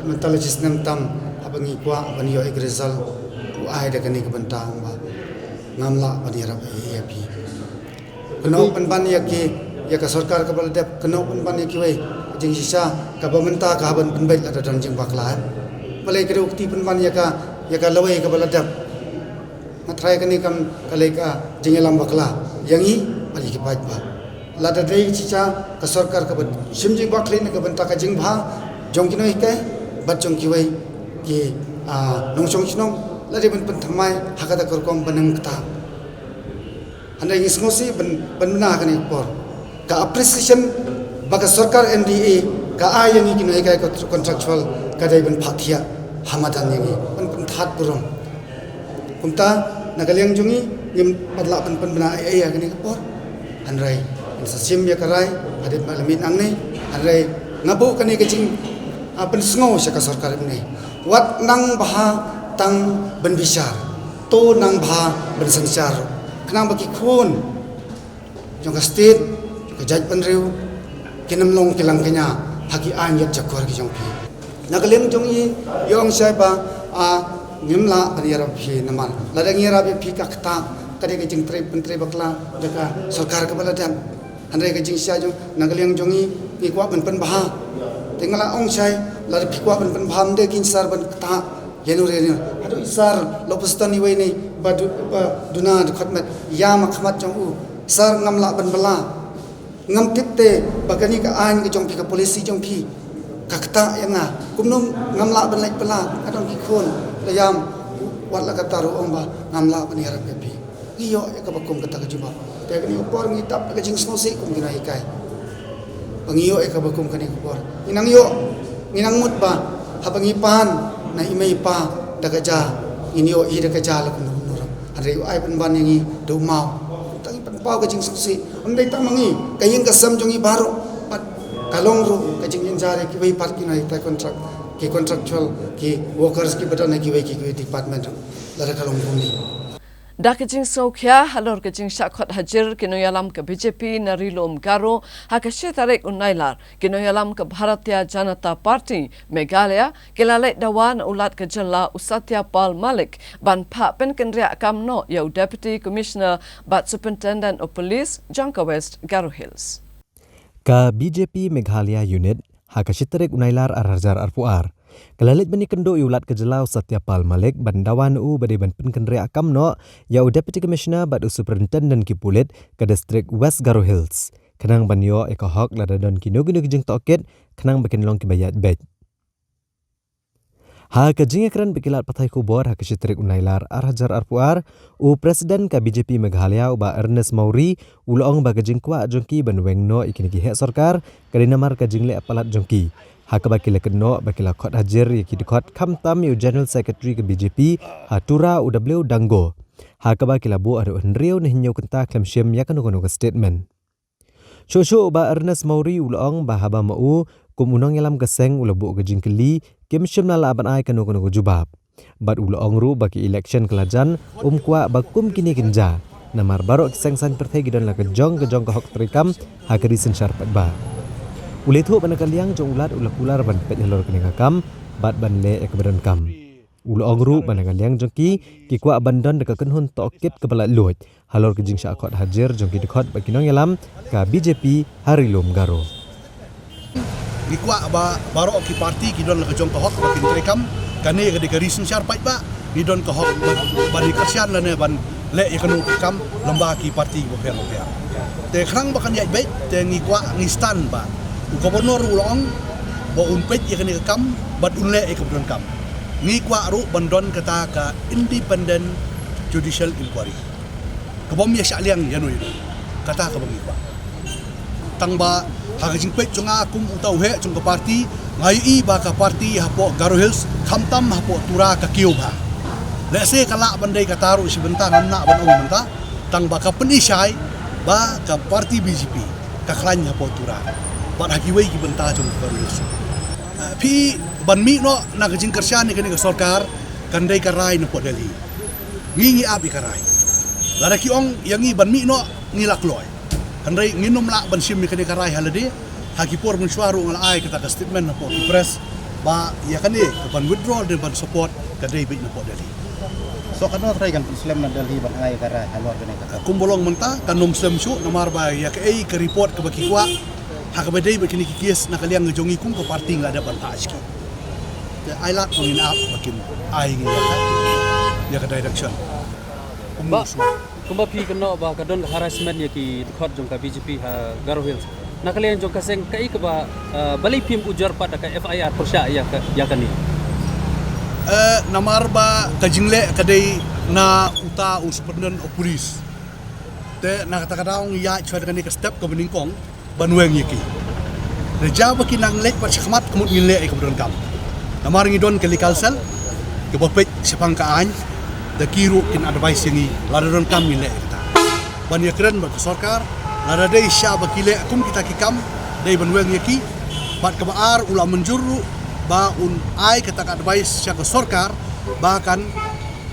mental sistem tam abangi kwa bani yo egresal u ai da kani ke bentang ba ngamla bani rap ya phi keno penban ya ki ya ka sarkar ka baladep keno penban ya ki wei jing sisa ka bamenta ka ban penbai ada dan jing bakla balai ke ukti penban ya ka lawai ka baladep matrai kani kam kalai ka jing lam bakla yangi bali ki paj ba lada dei sisa ka sarkar ka ban simjing bakli na ka benta ka jing bha jong ki noi kai bat jong ki wei ki nong song chinong lade ban thamai hakata korkom banang ta andai ngismosi benna kani por ka appreciation baka sarkar NDA ka ayang ikin ay kay contractual kadai ben pathia hamadan yangi ben that purom kumta nagaliang jungi ngim padla ben bena ay kani por andrai sa sim ya karai ade malamin angne andrai ngabu kani kecing apen sngo sa ka sarkar ni wat nang baha tang ben bisar to nang baha ben sansar kenang bagi kun jong state ke jaj penriu kinam long kilang kenya hagi anyat jakor ki jong pi nakalem jong yi yong sai ba ngimla bariara pi namar ladang yara pi ka kta kade ke jing tre pentre bakla jaka sarkar ka baladam andre ke jing sia jong nakalem jong yi ki kwa pen baha tingala ong sai lad pi kwa pen baham de kin sar ban kta yenu re adu isar lopustani we ni badu duna khatmat yama khamat jong u sar ngamla ban bala ngam tipte bagani ka an ke jong pi ka polisi jong pi kakta yanga kumnum ngamla ban lek bala adon ki khon layam wala ka taru omba ngamla ban yarap pi iyo ka bakum kata ka juba te ni upor ngi tap ka jing snosi kum gina ikai pangiyo ka bakum kani upor inang yo inang mut ba habangi pan na imei pa daga ja inyo i daga ja la kun nur andre ai ban ban yangi do mau tangi pan pau ka jing susi ondai ta mangi kayeng ka sam jongi baru pat kalong ru ka jing yin jare ki wei pat ki nai ta contract ki contractual ki workers ki badana ki wei ki department la kalong bumi Dakijing Sokhya halor kajing syakot hajir kinoyalam ke BJP narilom garo hakashe tarik unailar kinoyalam ke Bharatiya Janata Party Meghalaya kelalek dawan ulat kejala Usatya Pal Malik ban pak pen kendriak kamno yau Deputy Commissioner bat Superintendent of Police Jangka West Garo Hills. Ka BJP Meghalaya Unit hakashe tarik unailar arhajar arpuar Kalalit bani kendo iulat kejelau Satyapal Malik bandawan bade ban penkenre akam no ya Deputy Commissioner bad Superintendent ki Pulit ke distrik West Garo Hills. Kenang banyo ekohok ladadon ki nugu-nugu jeng toket kenang bakin long ki bayat bed. Ha kajing ekran bekilat patai kubor ha kesitrik unailar Arhajar Arpuar Presiden ka BJP Meghalaya uba Ernest Mauri ulong ba kajing kwa jongki banweng no ikini ki hek sarkar kadinamar kajing le apalat jongki. Ha ka bakila keno bakila khot hajar yaki dikot kamtam yu General Secretary ke BJP Hatura UW Dango. Ha ka bakila bu adu henriu ne hinyo kenta klemshim yakano kono statement. Shosho uba Ernest Mauri ulong ba haba mau kumunong yalam keseng ulabu kajing keli kimshim nala aban ai kano kono jubab. Bad ulong ru bagi election kelajan kwa bakum kini kenja. Namar barok keseng san pertai gidon la kejong ke hok terikam ha kerisin syarpat ba. Uletu panakaliang jong ulat ular ban pet halor kene kakam bat ban le ekbadan kam. Ulong ru panakaliang jong ki kwa abandon de kenhun tokit kepala luit halor kejing syakot hajar jong ki dekot bakinong yalam ka BJP Harilum Garo. Gikwa ba baro ki parti ki don kejong kahok bakin terekam kane ke dikarisin syarpat ba ni don kahok ban dikasian lane ban le ikanu kam lembah ki parti bofer. Te krang bakan yai baik te ngikwa ngistan ba Gubernur ulong bo unpet yakni kam bat unle ekabron kam ni kwa ru bandon kata ka independent judicial inquiry kabom ya syaliang yanu itu kata ka bangi kwa tangba hagajing pet chunga kum utau he chung ka parti ngai I ba ka parti hapo Garo Hills khamtam hapo tura ka kiuba lese kala bandai kata ru sebentar namna ban ong menta tangba ka penisai ba ka parti BJP ka klan hapo tura ban hakiwai ki benta chung Garo Hills pi ban mi no na kajing kersian ni ka sarkar kandai karai no Delhi ngingi abi karai lara ki ong yangi ban mi no ngilak loy kandai nginom la ban sim ni karai halade hakipor mun swaru ngal ai kita ka statement no press ba ya kani ban withdraw dan ban support kadai bi no Delhi so kano try kan Islam na Delhi ban ai karai halor kene ka kumbolong menta kanom Muslim su namar ba ya ka ai ka report ka bakikwa hakabadai bakini kikis nakaliang ngejongi kum ke parti ngada ban aski I like mengin up makin ai ngi ya ka direction kumba pi keno ba kadon harassment ya ki khot jong ka BJP ha Garo Hills nakaliang jong ka seng kai ka ba balai pim ujar pada ka FIR persya ya kani namar ba kajingle kadai na uta superintendent of police te na kata-kata ya chwa kani ka step ka beningkong banweng yaki reja baki nang lek pat syakmat kemut ngile ai kabron kam namar ngidon kali kalsel ke bopet sepang ka an da kiru kin advice ni ladon kam ngile kita ban yakran ba sarkar lada dei sya baki le kum kita kikam dei banweng yaki pat ka baar ulam menjuru ba un ai kata advice sya ke sarkar bahkan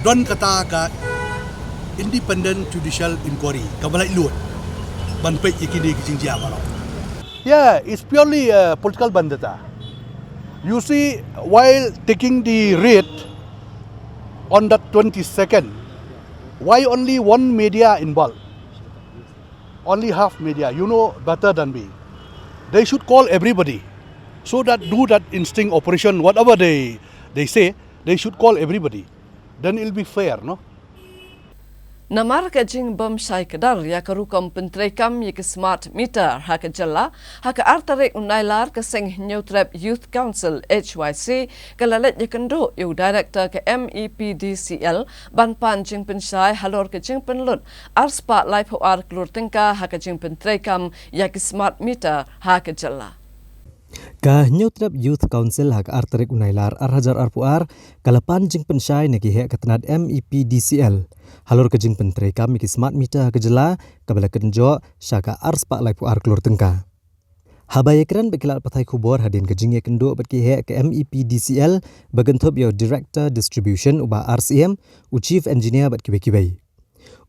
don kata ka independent judicial inquiry ka balai lut ban pet yaki ni kijing dia balong. Yeah, it's purely political vendetta. You see, while taking the raid on the 22nd, why only one media involved? Only half media. You know better than me. They should call everybody, so that do that instinct operation. Whatever they say, they should call everybody. Then it'll be fair, no? Namar kajing bom syai kedar ya karukom pentrekam ya ke smart meter hak jalla hak artarik unailar ke seng Neutrap Youth Council HYC kalalet ya kendo yu director ke MEPDCL ban panjing pensai halor kajing penlut arspa live ar klur tengka hak kajing pentrekam ya ke smart meter hak jalla. Ka Neutrap Youth Council hak artarik unailar Arhajar Arpuar kalapan jing pensai nagi hek ketenat MEPDCL halor kejing pentrekam miki smart meter hak jela kabala kenjo syaka arspa lai puar klur tengka. Habayekran bekilat patai kubor hadin kejing ye kendo bat ki hek ke MEPDCL bagenthop yo Director Distribution uba RCM u Chief Engineer bat kibai.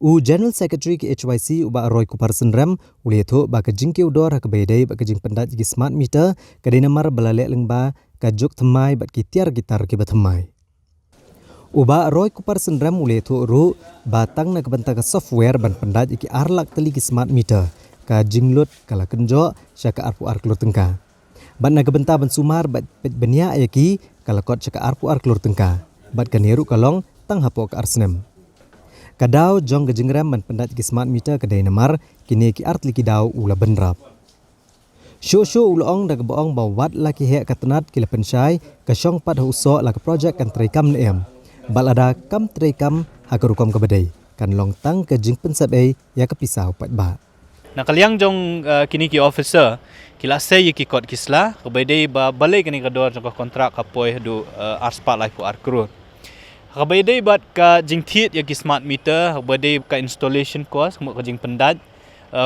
U General Secretary ke HYC uba Roy Kuparsen Rem ulieto ba kejing ke udor hak baydai ba kejing pendat ki smart meter kadina mar balale lengba kajuk themai bat ki tiar gitar ki bathmai. Uba Roy Kuparsen Rem ulieto ru batang na kabanta ka software ban pendat iki arlak teli ki smart meter ka jinglut kala kenjo syaka arpu ar klur tengka. Ban na kabanta ban sumar bat benia ayaki kalakot caka arpu arklur tengka, bat kaneru kalong tang hapo ke arsnem. Kadau jong kejengram man pendat ki smart meter kedai namar kini ki art liki dau ula benrap. Show ulong dak boong bawat laki hek katenat kila pensyai ka syong pat huso la ke projek kan trekam nem. Balada kam trekam hakarukom ke badai kan long tang ke jing pensat ya ke pisau pat ba. Nakaliang jong kini ki officer kila say ki kot kisla kabede ba balai kini kador jong kontrak kapoi du arspa life arkrur. Kabede bat ka jingthit ya ki smart meter kabede ka installation cost mo ka jing pendat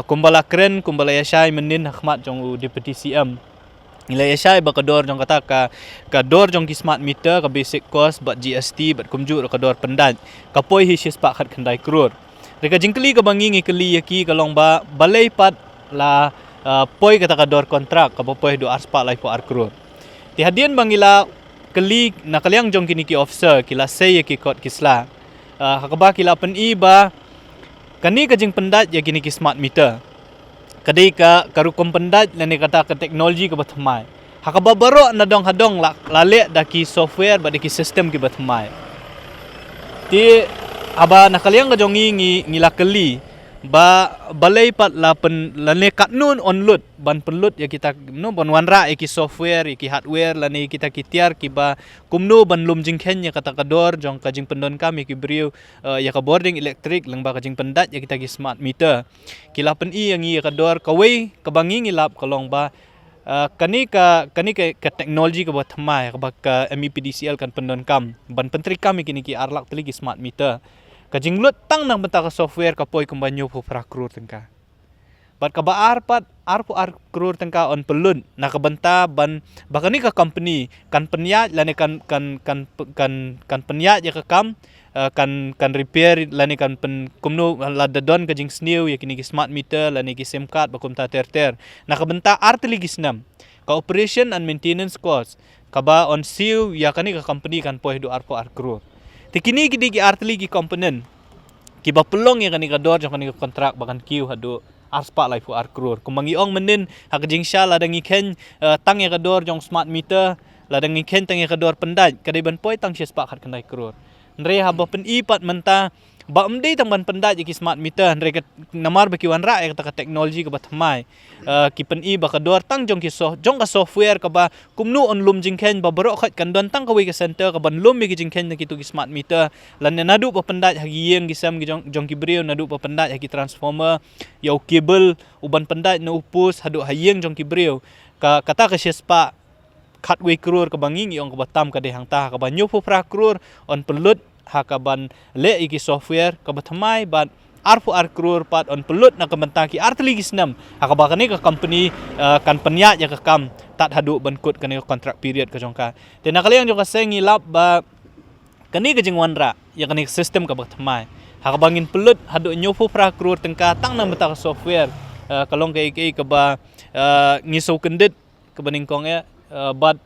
kumbala kren kumbala yashai menin hakmat jong deputy CM. Ila yashai ba kador jong kata ka dor jong ki smart meter ka basic cost bat GST bat kumju ka dor pendat kapoi hi sispa khat khandai krur. Reka jingkeli ka bangingi keli yaki kalong ba balai pat la poi kata kador kontrak ka poi do arspa life arkrur. Ti hadian bangila keli nakaliang jong kini ki officer kila say yaki kot kisla. Hakaba kila pen ba kani ka jing pendat ya kini ki smart meter. Kadai ka karukom pendat lani kata ka teknologi ka bathmai. Hakaba baro na dong hadong lale daki software ba daki sistem ki bathmai. Ti aba nakaliang ka jong ngila keli ba balai pat la pen lane katnun onlut ban penlut ya kita no ban wanra ki software ki hardware lane kita kitiar ki ba kumno ban lum jingkhen ya kata kador jong ka jing pendon kami ki brio ya ka boarding elektrik lang ba ka jing pendat ya kita ki smart meter kila pen yang ya kador kawai kabangi ngilap kalong ba kani ka teknologi ka bathmai ka ba ka MEPDCL kan pendon kam ban pentri kami kini ki arlak teli ki smart meter kajinglut tang nang benta ka software ka poi kumbanyo pu prakrur tengka. Bat ka baar pat arpu arkrur tengka on pelun na ka benta ban bakani ka company kan penyat lani kan penyat ya ka kam kan repair lani kan pen kumno lada don ka jing snew ya kini ki smart meter lani ki SIM card bakum ta ter na ka benta artli ki snam ka operation and maintenance cost ka ba on siu ya kani ka company kan poi do arpu arkrur. Tikini gidi ki artli ki komponen ki ba pelong ya kani kador jong kani kontrak bakan kiu hadu arspa life arkrur kumangi ong menin hak jing sha la dangi ken tang ya kador jong smart meter la dangi ken tang ya kador pendat kadai ban poi tang sispa khat kanai krur nre ha ba pen ipat menta ba umdei tang ban pendat ki smart meter nre namar ba ki wanra ya kata teknologi ka bathmai ki pen ba kador tang jong ki jong ka software ka ba kumnu on lum jingkhen ba baro khat kan don tang ka wi ka center ka ban lum mi ki jingkhen ki tu ki smart meter lan nadu pa pendat hagi yeng ki sam ki jong ki brio nadu pa pendat hagi transformer yau kabel uban pendat na upus hadu hayeng jong ki brio ka kata ka sespa khat wi krur ka bangi ong ka batam ka de hang ta ka ba nyu pu pra krur on pelut hakaban le iki software ka bathmai ban arpu arkrur pat on pelut na kementa ki artli gisnam hakaba kani ka company kan penya ya ka kam tat hadu ban kut kani contract period ka jongka te nakaliang jongka sengi lap ba kani ka jingwanra ya kani system ka bathmai hakabangin pelut hadu nyofu prakrur tengka tang na meta software kalong ka iki ka ba ngiso kendit ka baningkong ya but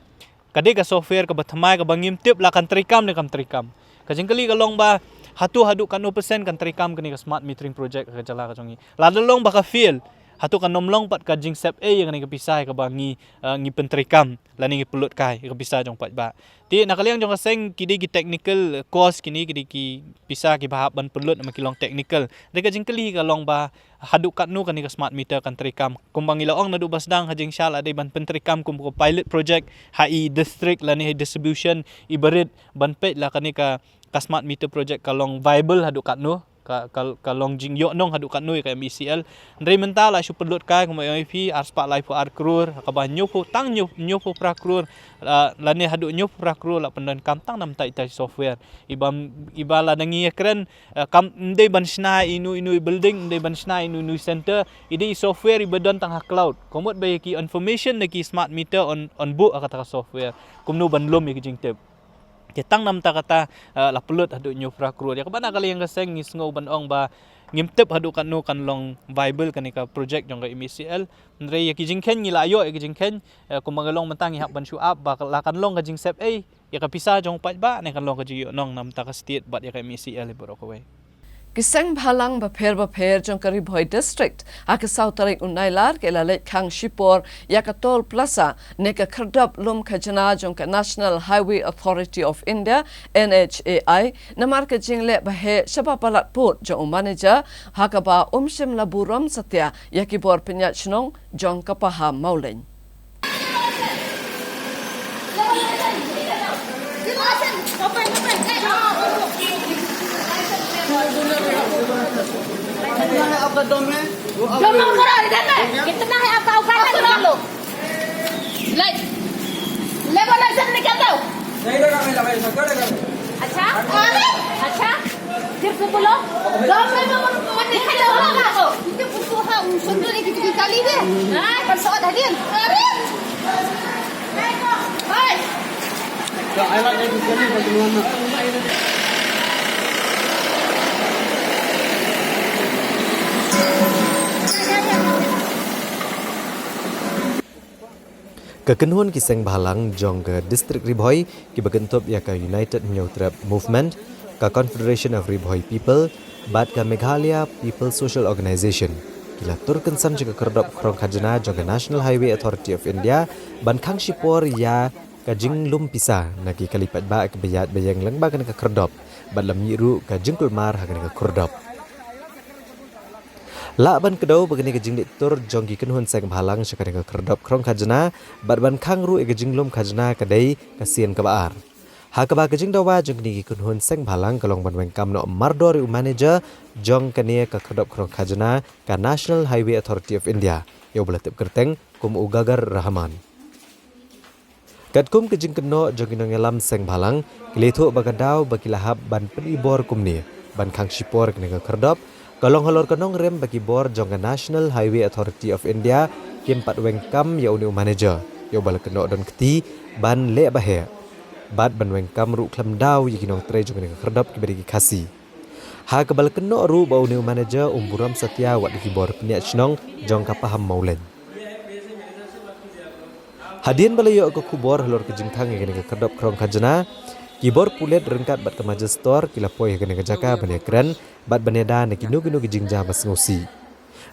kadi ka software ka bathmai ka bangim tip la kan trikam ne kam trikam kajingkali kalong ba hatu hadu kan 0% kan trikam kani ka smart metering project ka jala ka jongi ladalong baka feel hatu kan nomlong pat ka jing sep a kani ka pisai ka bangi ngi pentrikam lani ngi pelut kai ka pisai jong pat ba ti nakaliang jong ka seng kidi ki technical course kini kidi ki pisai ki bahap ban pelut ma kilong technical de ka jingkali kalong ba hadu katnu kani ka smart meter kan trikam kumbang ilaong nadu basdang hajing syal ade ban pentrikam kum pilot project HI district lani distribution ibarit ban pet la kani ka smart meter project kalong viable hadu katnu kalong jing yo nong hadu katnu ka MECL ndrei mental la su pelut kai kuma IP arspa life arkrur ka ba nyopo tang nyopo prakrur lani hadu nyopo prakrur la pendan kam tang nam tai software ibala dangi kren kam ndei ban sna inu building ndei ban sna inu center ide software ibadon tang cloud komot ba ki information na ki smart meter on book kata software kumnu ban lom ki jing tep tang nam ta kata la pelut hadu nyu prakrur ya kabana kali yang kaseng ngis ngau ban ong ba ngimtep hadu kan no kan long viable kan ka project jong ka MECL ndre ya ki jingkhen ngila ayo ya ki jingkhen kumangalong mentang hak ban shu up ba la kan long ka jing sep a ya ka pisa jong pat ba ne kan long ka jiyo nong nam ta ka state bat ya ka MECL bro ko we Kiseng Bhalang Bapher Jonkari Boy District, Akasau Tarik Unailar, Kelalet Kang Shipor, Yakatol Plaza, Neka Kardab Lum Kajana Jonka National Highway Authority of India, NHAI, Namarka Jingle Bahe Shabapalat Port, Jong Manager, Hakaba Umshim Laburam Satya, Yakibor Pinyachnong, Jonka Paha Maulin. Jangan korang idan na. Kita nak apa ukaran dulu. Like, level license निकल दो. अच्छा? अच्छा? फिर को बोलो. गवर्नमेंट में मन निकल दो ना तो. itu pusuha sudah kita kali deh. Nah, persoalan hadir. Hai. Ya, ayo lagi sekali bagaimana? Kekenuan Kiseng Bhalang jong ke District Ribhoi ki bagentop ya ka United Nyautrap Movement, ka Confederation of Ribhoi People, bat ka Meghalaya People Social Organisation. Kila turkan sam jika kerdop krong khajana jong ke National Highway Authority of India, ban khang shipor ya ka jinglum pisa nagi kalipat ba ke bayat bayang lengba kan ka kerdop, bat lam yiru ka jingkul mar hakan ka kerdop. Lakban kedau begini kejing tur jongki kenuhun seng Bhalang syakari ke kerdop krong khajana bat ban khang ru e kejing lum khajana kadai kasian kebaar. Ha keba kejing dawa jong ni kenuhun seng Bhalang kalong ban wengkam no mardor manager jong kania ke kerdop krong khajana ka National Highway Authority of India. Yo belatip kerteng kum ugagar Rahman. Katkum kejing keno jong kinong yalam seng Bhalang kilethu bagadau bakilahab ban penibor kumni ban khang shipor kene ke kerdop kalong halor kanong rem bagi bor jongga National Highway Authority of India kim pat wengkam ya uni manager yo bal keno don keti ban le bahe bat ban wengkam ru klam daw yikinong tre jongga kerdap ki beri kasi ha ke bal keno ru ba uni manager umburam satya wat ki bor pnya chnong jong ka paham maulen hadien balayo ko kubor halor ke jingthang ngene ke kerdap krong khajana kibor pulet rengkat bat ke majestor kilapoi kene ke jaka bane kren bat baneda ne kinu-kinu kijingja mas ngosi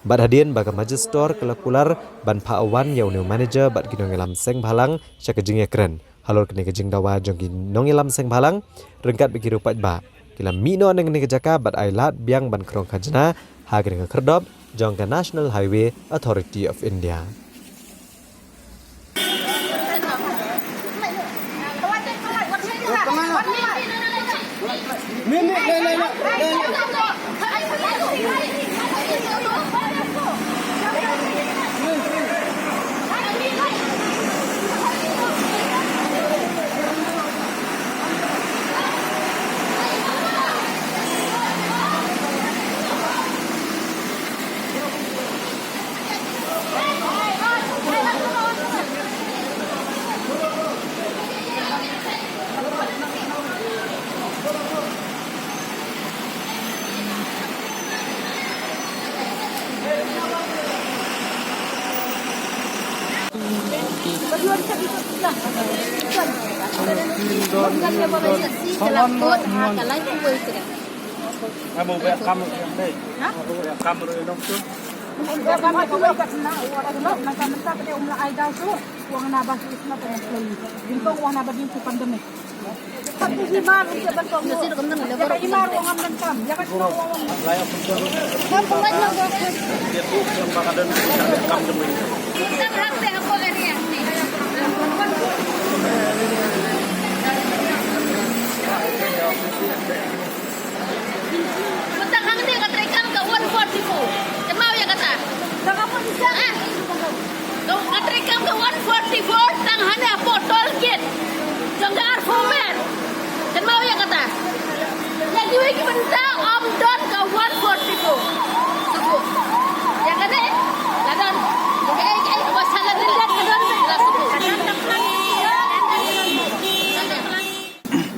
bat hadien baga majestor kelakular ban pa awan ya uni manager bat kinong elam seng Bhalang syaka jingya kren halor kene ke jing dawa jong kinong elam seng Bhalang rengkat bagi rupat ba kila mino ne kene ke jaka bat ailat biang ban krong khajana ha kene ke kerdop jong ke National Highway Authority of India.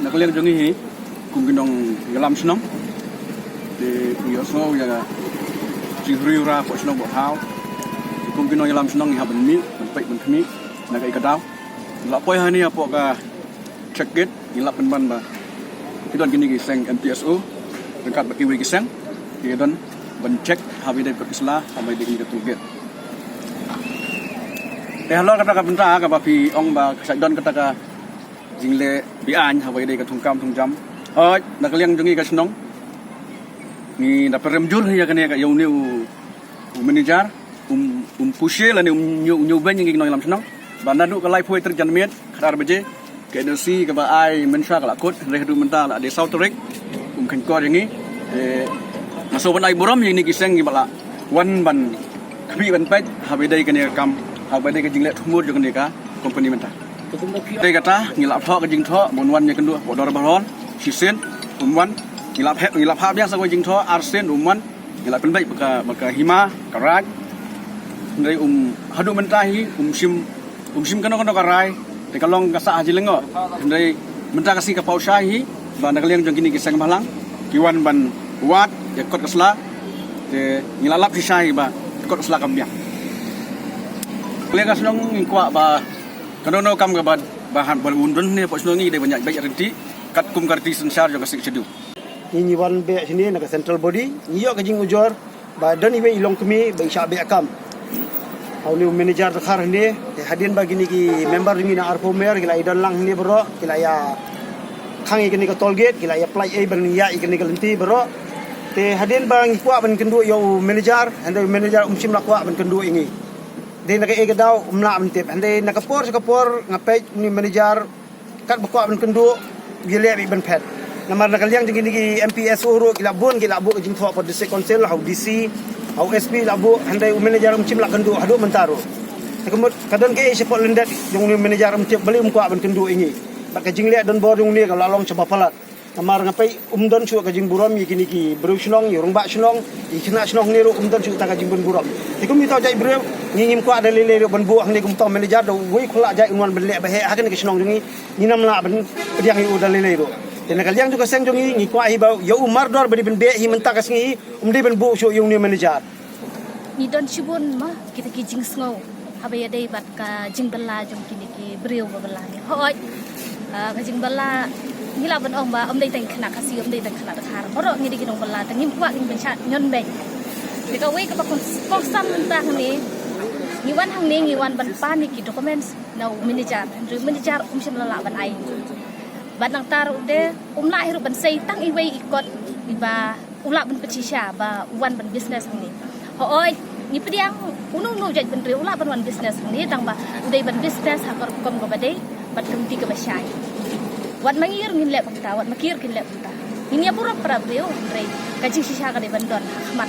Nakalian jongi hi kum ginong galam snong de yoso ya jihriura po snong bo haw kum ginong galam snong ha ban mi ban pai ban khmi na kai ka daw la poi ha ni apo ka check it ilap ban ban ba kidon gini ki seng MTSO dekat baki wi ki seng don ban check habi de kisla habi de ke tuget hello kata ka benta ka bapi ong ba sa don kata ka jingle bi an habi de ka thungkam thungjam oi nakaliang jongi ka snong ni da perem jul ya kane ka yau ni manager pushe la ni nyu ben ngi noi lam snong banda du ka lai phoi ter jan miet khar beje ke do si ka ba ai men sha ka la kot re du menta la de south rek khan ko yang ni masuk ban ai borom yang ni kiseng ni bala wan ban khabi ban pet habi dai ka ne kam habi dai ka jingle thumur jo ka ne ka company menta dai kata ngilap tho ka jing tho bon wan nya kan du bodor baron sisen wan ngilap hab yang sa ko jing tho arsen wan ngilap pen bai ka hima ka raj ndai hadu menta hi sim kan karai te kalong kasa haji lengo ndai menta kasi ka pausha hi ban nakaliang jong kini kisang balang kiwan ban wat ya kot kasla te ngilalap si sai ba kot kasla kambiang kaliang kasnong ngkwa ba kanono kam ga bahan berundun ni posnongi de banyak baik renti kat kum karti sensar jong kasik sedu ni wan be sini nak central body ni yo ka jing ujor ba dan iwe ilong kemi ba isha be akam Auli manager terkar ni, hadian bagi ni ki member ni na arpo mer, kila idan lang ni bro, kila ya kang ikan ni ke toll gate, kila ya apply ban ya ikan ni ke lenti bro. Te hadian bang kuat ban kendu yo manager, ande manager sim la kuat ban kendu ini. De nak e gadau umla ban tip, ande nak kapor ngapai ni manager kat kuat ban kendu gile bi ban pet. Namar nak liang jeng ni ki MPS uru kila bu jing thok for district council how DC au SP labu handai manager mcim la kendu hadu mentaro kemudian kadang ke support lendat jong ni manager mcim beli umkwa ban kendu ini bak jing le don bor jong ni ka lalong coba palat kamar ngapai don chu ka jing buram yi kini ki bru shlong yi rong ba shlong yi kena shlong ni ru don chu ta ka jing ban buram tikum mi taw jai bru ni ngim kwa da le ban bu ang ni kum taw manager do wei khula jai unwan ban le ba he hakan ki shlong jong ni nam la ban pediang yi udal le ru dan kalian juga seng jongi ngi kwa hi ba yo umar dor beri ben be hi mentak asngi umdi ben bu shu yung ni manager ni don chibun ma kita ki jing sngo habaya dei bat ka jing bala jong kini ki breu bala ni hoi ka jing bala ni la ban ong ba dei tang khana ka si dei tang khana ta har boro ngi di nong bala ta ngim kwa ngim ben chat nyon be de ka wei ka ba kon spok sam mentang ni ni wan hang ni ngi wan ban pa ni ki documents na manager sim la ban ai Badang taruh de umlah hirup ban say tang iway ikot iba ulak ban pecisha ba wan ban business ni hoy ni pediang unung jaj ban re ulak ban wan business ni tang ba udai ban business ha kor kom ba dei bat kemti ke basai wat mangir ngin le bakta wat makir kin le bakta ini apura pra breu re kaji sisa ka de ban don ahmat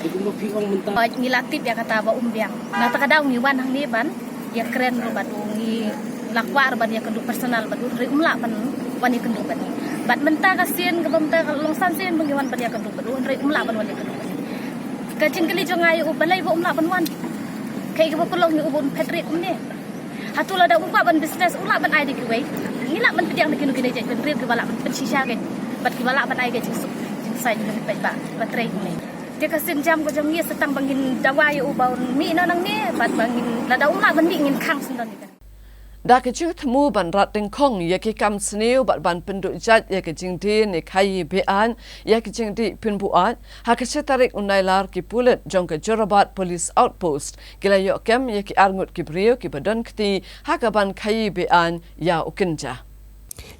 ke ibu pi ong mentang ni latip ya kata ba umbiang na takadang ni wan hang ni ban ya keren ro batu ngi lakwar ban ya kenduk personal ban ri umla ban wan ya kenduk ban bat menta kasien ke bamta longsan sien bengiwan ban ya kenduk ban ri umla ban wan ya kenduk kacing kali jongai u balai bo umla ban wan kai ke pelong ni ubun patrik umne hatula da umpa ban business umla ban ai dik wei ngila ban pediang dik kini jaj ban ri ke bala ban pensisa ke bat ke bala ban ai ke jing sai ni pe ba batrai ni dia kasin jam ko jam ni setang bangin dawai u baun mi na nang ni bat bangin la da umla ban dik ngin khang sundan ni Dak chu thmu ban rat ding khong ya ki kam sneu bat ban pendu jat ya ki jing di ni khai be an ya ki jing di pin bu an ha ka setarik unailar ki pulet jong ka Jorabat police outpost kila yo kem ya ki arngut ki brio ki badan kti ha ka ban khai be an ya ukinja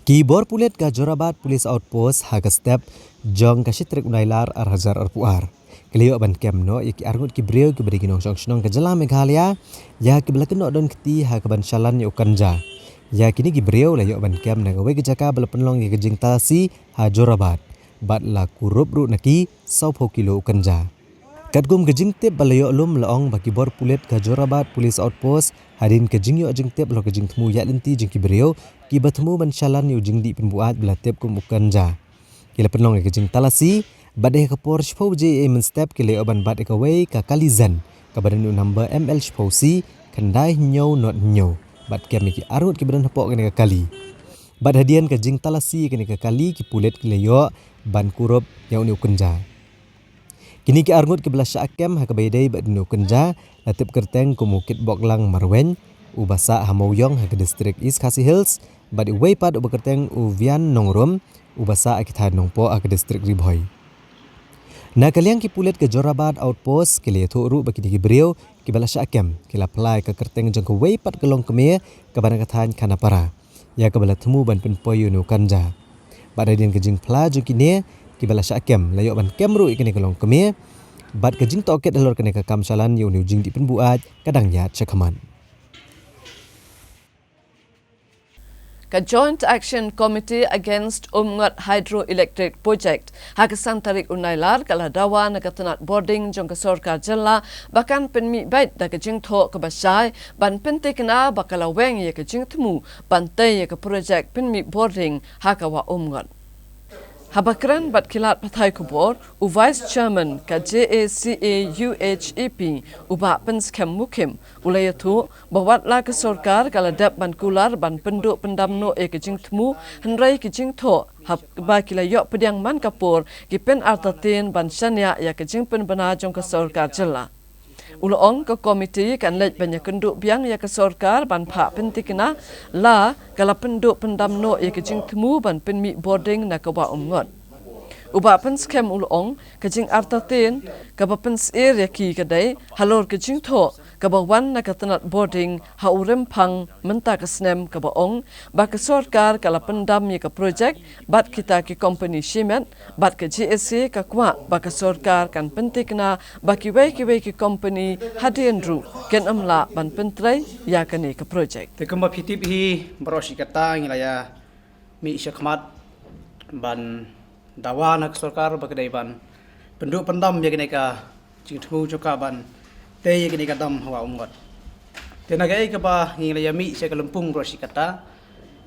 ki bor pulet ka Jorabat police outpost ha ka step jong ka setarik unailar ar hazar ar puar Keliyo ban kem no iki arngut ki brio ki beri nong song ke jala Meghalaya ya ki belaken no don kti ha ka ban shalan yo kanja ya kini ki brio la yo ban kem na we ki jaka bel penlong ki jing tasi ha Jorabat bat la kurup ru naki 100 kilo kanja kat gum ke jing tep balayo lum laong baki bor pulet ka Jorabat police outpost hadin ke jing yo jing tep lo ke jing tmu ya lenti jing ki brio ki batmu ban shalan yo jing di penbuat bela tep kum kanja kila penlong ki jing talasi Badai kapor shpau je men step kile oban bad ekaway ka kalizan ka badan number ML shpau si kandai nyau not nyau bad kami ki arut ki badan hapok kene ka kali bad hadian ka jing talasi kene ka kali ki pulet kile yo ban kurup nyau ni ukenja kini ki arngut ki belas akem ha ka baydai bad ni ukenja latip kerteng ku Bukit Boklang Marwen ubasa Hamoyong ha ka district East Khasi Hills bad way pad ubakerteng u Vian Nongrum ubasa akithan nongpo ha ka district Ribhoi Nakaliang kipulit ke Jorabad outpost kili thu ru bagi digi beriau ki bala syakem kila pelai ke kerteng jong ke wei pat kelong kemia ke bana kathan Khanapara ya ke bala temu ban pen poyu nu kanja pada dian kejing pla jong kini ki bala syakem layok ban kemru ikini kelong kemia bat kejing toket dalor kene ke kamsalan yu nu jing di pen buat kadang yat syakaman. Ka Joint Action Committee Against Umngat Hydroelectric Project hakasan tarik unailar kala dawa nagatanat boarding jong ka sorkar jella bahkan penmi bait da kejing tho ka basai ban pentekna bakala weng ye kejing temu bantai ye ka project penmi boarding hakawa umngat. Habakran bat kilat pathai kubor u Vice Chairman ka JACA UHEP uba penskem mukim ulayatu bawat la ke sorkar kala dap ban kular ban penduk pendamno e kejing temu henrai kejing tho hab ba kila yok pediang man kapur gipen artatin ban syania ya kejing penbana jong ke sorkar jela. Ulong ke komiti kan lej banyak kenduk biang ya ke sorkar ban pak pentikna la kala penduk pendamno ya kejing temu ban penmi boarding na kawa umngot. Uba penskem ulong kejing artatin kaba pensir ya ki kadai halor kejing tho kaba wan na katanat boarding ha urem pang menta kesnem kaba ong ba ke sorkar kala pendam ya ke projek bat kita ki company Shimet bat ke GSC ka kwa ba ke sorkar kan pentikna ba ki wei ki company hadienru ken amla ban pentrai ya kani ke projek. Tekemba pitip hi berosi kata ngilaya mi syakmat ban dawa nak sorkar bagdai ban penduk pendam ya kene ka cingtmu joka ban te ya kene ka dam hawa umgot tenagai ka ba ngilaya mi se kalempung berosi kata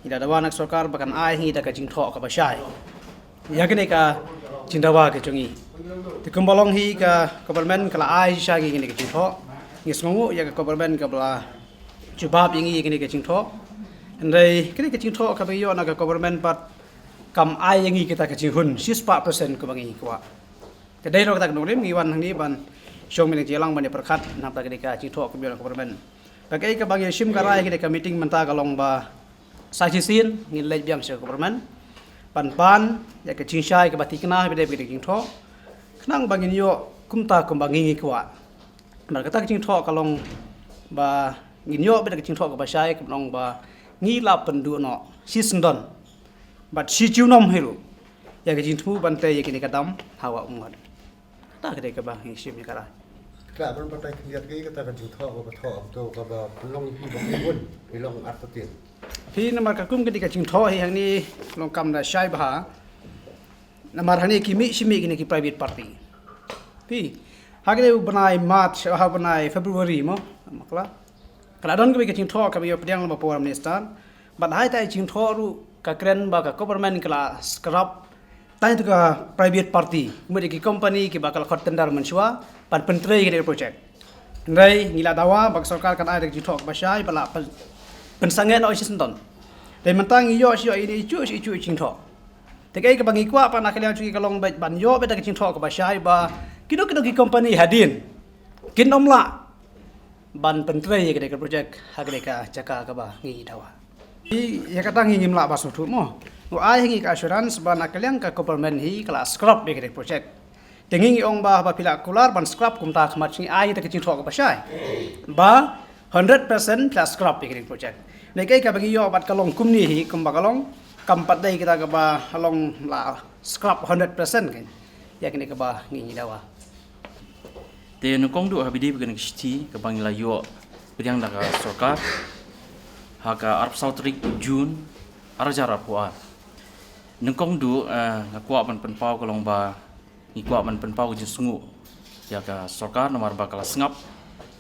ida dawa nak sorkar bakan ai ngida ka cingtho ka basai ya kene ka cindawa ke jungi tekembalong hi ka government kala ai shagi kene ka cingtho ngisngu ya ka government ka bla jubab ingi kene ka cingtho ndai kene ka cingtho ka bayo na ka government pat kam ai yang kita kecing hun 6% ke bangi kwa kedai lo kita kenulim ngiwan hang ni ban syong miling jelang ban perkat nap tak deka cing thok ke biar government bagai ke bangi sim karai kita meeting menta kalong ba sajisin ngilai biang se government pan ya ke cing syai ke batikna bede bede cing thok kenang bangi yo kumta kum bangi kwa mar kata cing thok kalong ba nginyo bede cing thok ke basai ke nong ba ngila pendu no sisndon but si nom hero ya ke jintmu bantai ya kini kadam hawa umad ta kede ke bang sim ni kara ka ban patai khiat ke kata ka jutho ko tho to ka ba long hi bang bun hi long artatin phi namar ka kum ke ka jintho hi hang ni long kam da shai ba namar hani ki mi simi kini ki private party phi hagde banai march ha banai february mo makla kala don ke jintho ka bi pediang ba por minister but hai tai jintho ru ka kren ba ka government kala scrap tai tu ka private party kemudian ki company ki bakal khot tendar mensua pan pentrei ke project ndai ngila dawa bak sarkar kan ai ji thok basai bala pensangen oi sisendon dai mentang yo si ini chu ching thok te kai ka bangi kwa pa na kalian chu ki kalong ban yo beta ching thok basai ba kido ki company hadin kin omla ban pentrei ke project hagre ka caka ka ba ngi dawa ya kata ngingim la basu tu mo ai hingi ka assurance ban akaliang ka government hi kala scrap be project tengingi ong ba pila kular ban scrap kumta khmat ngi ai ta kicing thok ba sai ba 100% plus scrap be project nei kai ka bagi yo bat kalong kumni hi kum ba kalong kampat dai kita ka ba halong la scrap 100% kan ya kini ka ba ngi dawa te no kong du habidi be kini sti ka bangila yo beriang da ka sorkar haka Arab Sautrik Jun arjara puan nengkong du ngakwa man penpau kolong ba ngikwa man penpau je sungu ya ka sorkar nomor ba kala sengap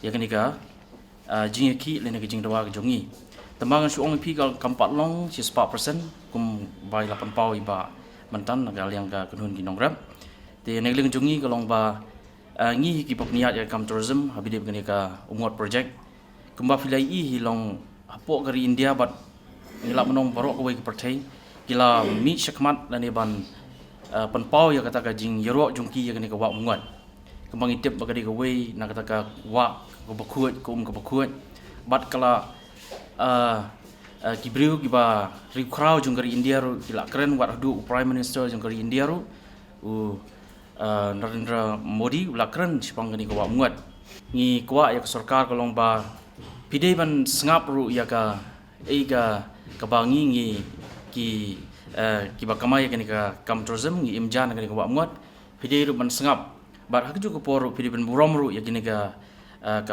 ya kini ka jingeki lene ke jingdawa ke jongi tembangan suong pi kal kampat long 4% kum bai la penpau iba mentan nagal yang ka kunun ginongram te negleng jongi kolong ba ngi ki pok niat ya kam tourism habide kini ka umot project kumba filai i hilong apok dari India bat ngila menong barok kawai kepertai gila mi syakmat dan ban penpau ya kata kajing yerok jungki ya kini ka wak mungat kembang itip bagadi kawai nak kata ka wak ko bakut ko bakut bat kala kibriu giba rikrau jung dari India ru gila keren wat hadu prime minister jung dari India ru Narendra Modi ulakran sipang gani ko muat ngi kwa ya sarkar kolong ba pidei ban sengap ru ya ka eiga kabangi ngi ki ba kamai gani ka kam tourism ngi imjan gani ko muat pidei ru ban sengap bar hak ju ko por pidei ban buram ru ya gani ka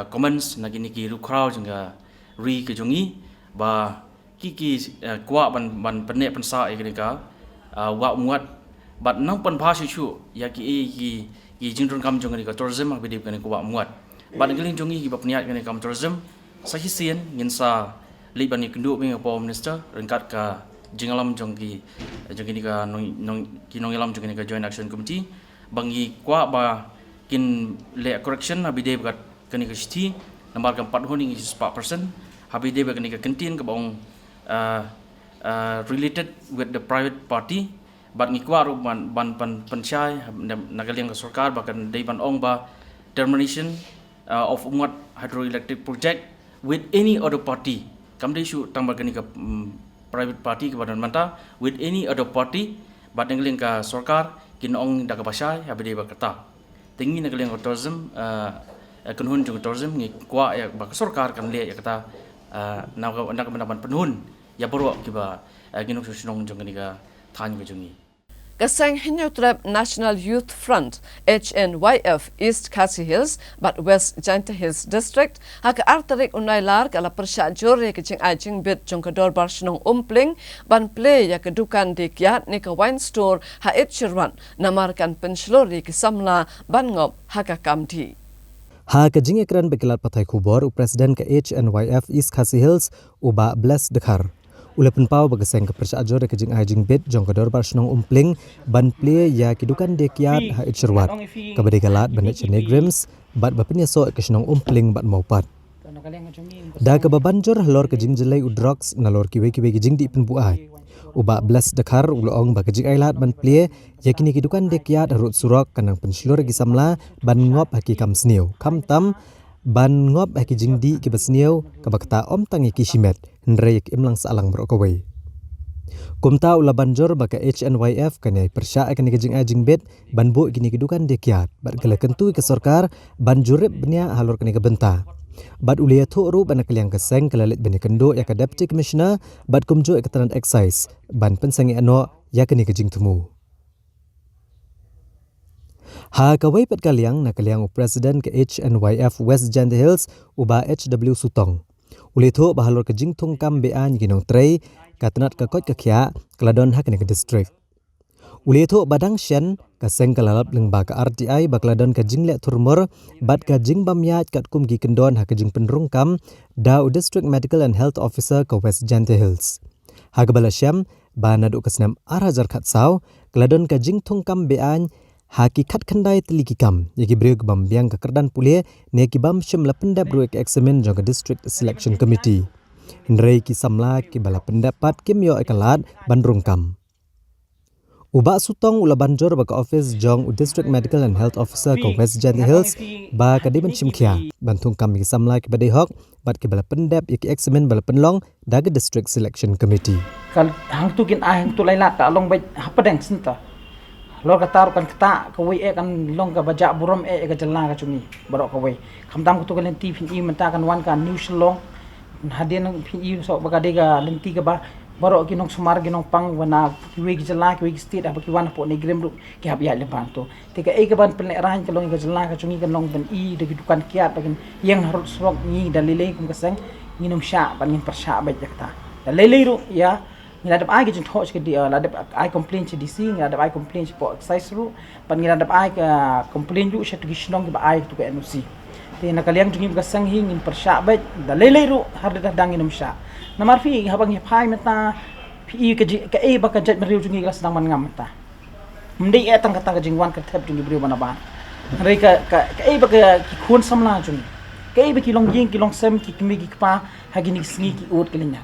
comments na gini ki ru crowd jengga ri ke jongi ba ki kwa ban penek pensa ya gani ka wa muat bat nang pan bha chu ya ki jingron kam jong ni ka tourism ak bidip kan ko wa muat bat ngeling jongi ki ba pniat kan kam tourism sahisian nginsa liban ni kendu bing po minister rengkat ka jingalam jong ni ka nong yalam jong ni ka joint action committee bangi kwa ba kin le correction bidip kat kan ka sti nomor ka 4 honing 4% habidip kan ka kentin ka bong related with the private party bat ngikwa ru ban pensyai nagaliang ka sarkar bahkan dei ban ong ba termination of umat hydroelectric project with any other party kam dei shu tambah kani ka private party ke badan manta with any other party bat nagaliang ka sarkar kin ong da ka pasai habide ba kata tingi nagaliang ka tourism kanhun jung tourism ngikwa ya ba sarkar kan le ya kata nak ban penhun ya boro ki ba ginok sunong jung ni ka than ka jungi Kasang Hinyotrap National Youth Front HNYF East Khasi Hills but West Janta Hills District hak artarik unailar kala persya jore ke jing ajing bit jong kador barsnong umpling ban play ya kedukan dikyat ni ka wine store ha itchirwan namarkan penslori ke samla ban ngop haka kamdi ha ke jing ekran bekilat patai kubor presiden ke HNYF East Khasi Hills uba bless dekhar Ulepen pau bagaseng ke persya jore ke jing ajing bit jong kador barsnong umpling ban play ya kedukan dikyat ha itchirwan kabade galat banet chenegrims bat bapenya so ke snong umpling bat maupat da ka babanjor lor ke jing jelai udrox na lor kiwe ke jing di penbuai uba bless dekhar ulong ba ke jing ailat ban play ya kini kedukan dikyat harut surok kanang penslor gi samla ban ngop haki kam sniu kam tam ban ngop haki jing di ke basniu ka bakta om tangi kishimet nrek imlang salang merokawai kumta ula banjor baka HNYF kanai persya akan kejing ajing bet ban bu gini kedukan dekiat bat gala kentu ke sarkar ban jurip benia halor kani ke benta bat ulia thu ru ban kaliang keseng kalalit beni kendo ya ka deputy commissioner bat kumjo ekatan excise ban pensangi ano ya kani kejing temu ha kawai pat kaliang na kaliang presiden ke HNYF West Janta Hills uba HW Sutong ulitho bahalor ke jingthung kam bean ginong trei katanat ka kot ka khya kladon hak ne ke district ulitho badang shen ka seng kalalap leng ba ka RTI bakladon ka jingle thurmor bat ka jing bamya kat kum gi kendon hak jing penrung kam da district medical and health officer ka West Janta Hills ha ka balasham banadu kasnam arhajar khatsau kladon ka jingthung kam bean haki khat khandai teliki kam yaki breg bam biang ka kerdan pule ne ki bam shimla pendap ru ek examen jong district selection committee nrei ki samla ki bala pendapat kimyo ekalat bandrung kam uba sutong ula banjor ba ka office jong district medical and health officer ka West Janta Hills ba ka dimen chimkhia bantung kam ki samla ki badai hok bat ki bala pendap yaki examen bala penlong daga district selection committee kal hang tu kin hang tu lailat ka long bai hapadang sinta lo ka taru kan kata ka wei kan long ka baja buram ka jalna ka chumi barok ka wei khamdam ku to ka lenti phin i menta kan wan ka news long hadien phin i so baga de ga lenti ka ba barok ki nong sumar gi nong pang wana wei ki jalna ki wei ki state apa ki wan po ne grem ru ki hab ya le ban to te ka ka ban pen ran ka long ka jalna ka chumi kan long ben i de ki dukan kiat bagan yang harut surok ni dalile kum ka sang ni nom sha ban ngin persya ba jakta dalile ru ya ngiladap ai ke jenthoch ke dia ladap ai complain che DC ngiladap ai complain che po excise ru pan ngiladap ai ka complain ju che tugishnong ke ba ai tu ke NOC te na kaliang jungi ga sang hing in persya ba dalele ru har da dang inum sha namar fi habang phai meta fi ke e ba ka jat meriu jungi ga sedang man ngam meta mendai etang kata ka jingwan ka thep jungi beriu bana ba rei ka e ba ka khun samla jungi ke e ba ki long ying ki long sem ki kimi ki pa hagini sngi ki ot kelinya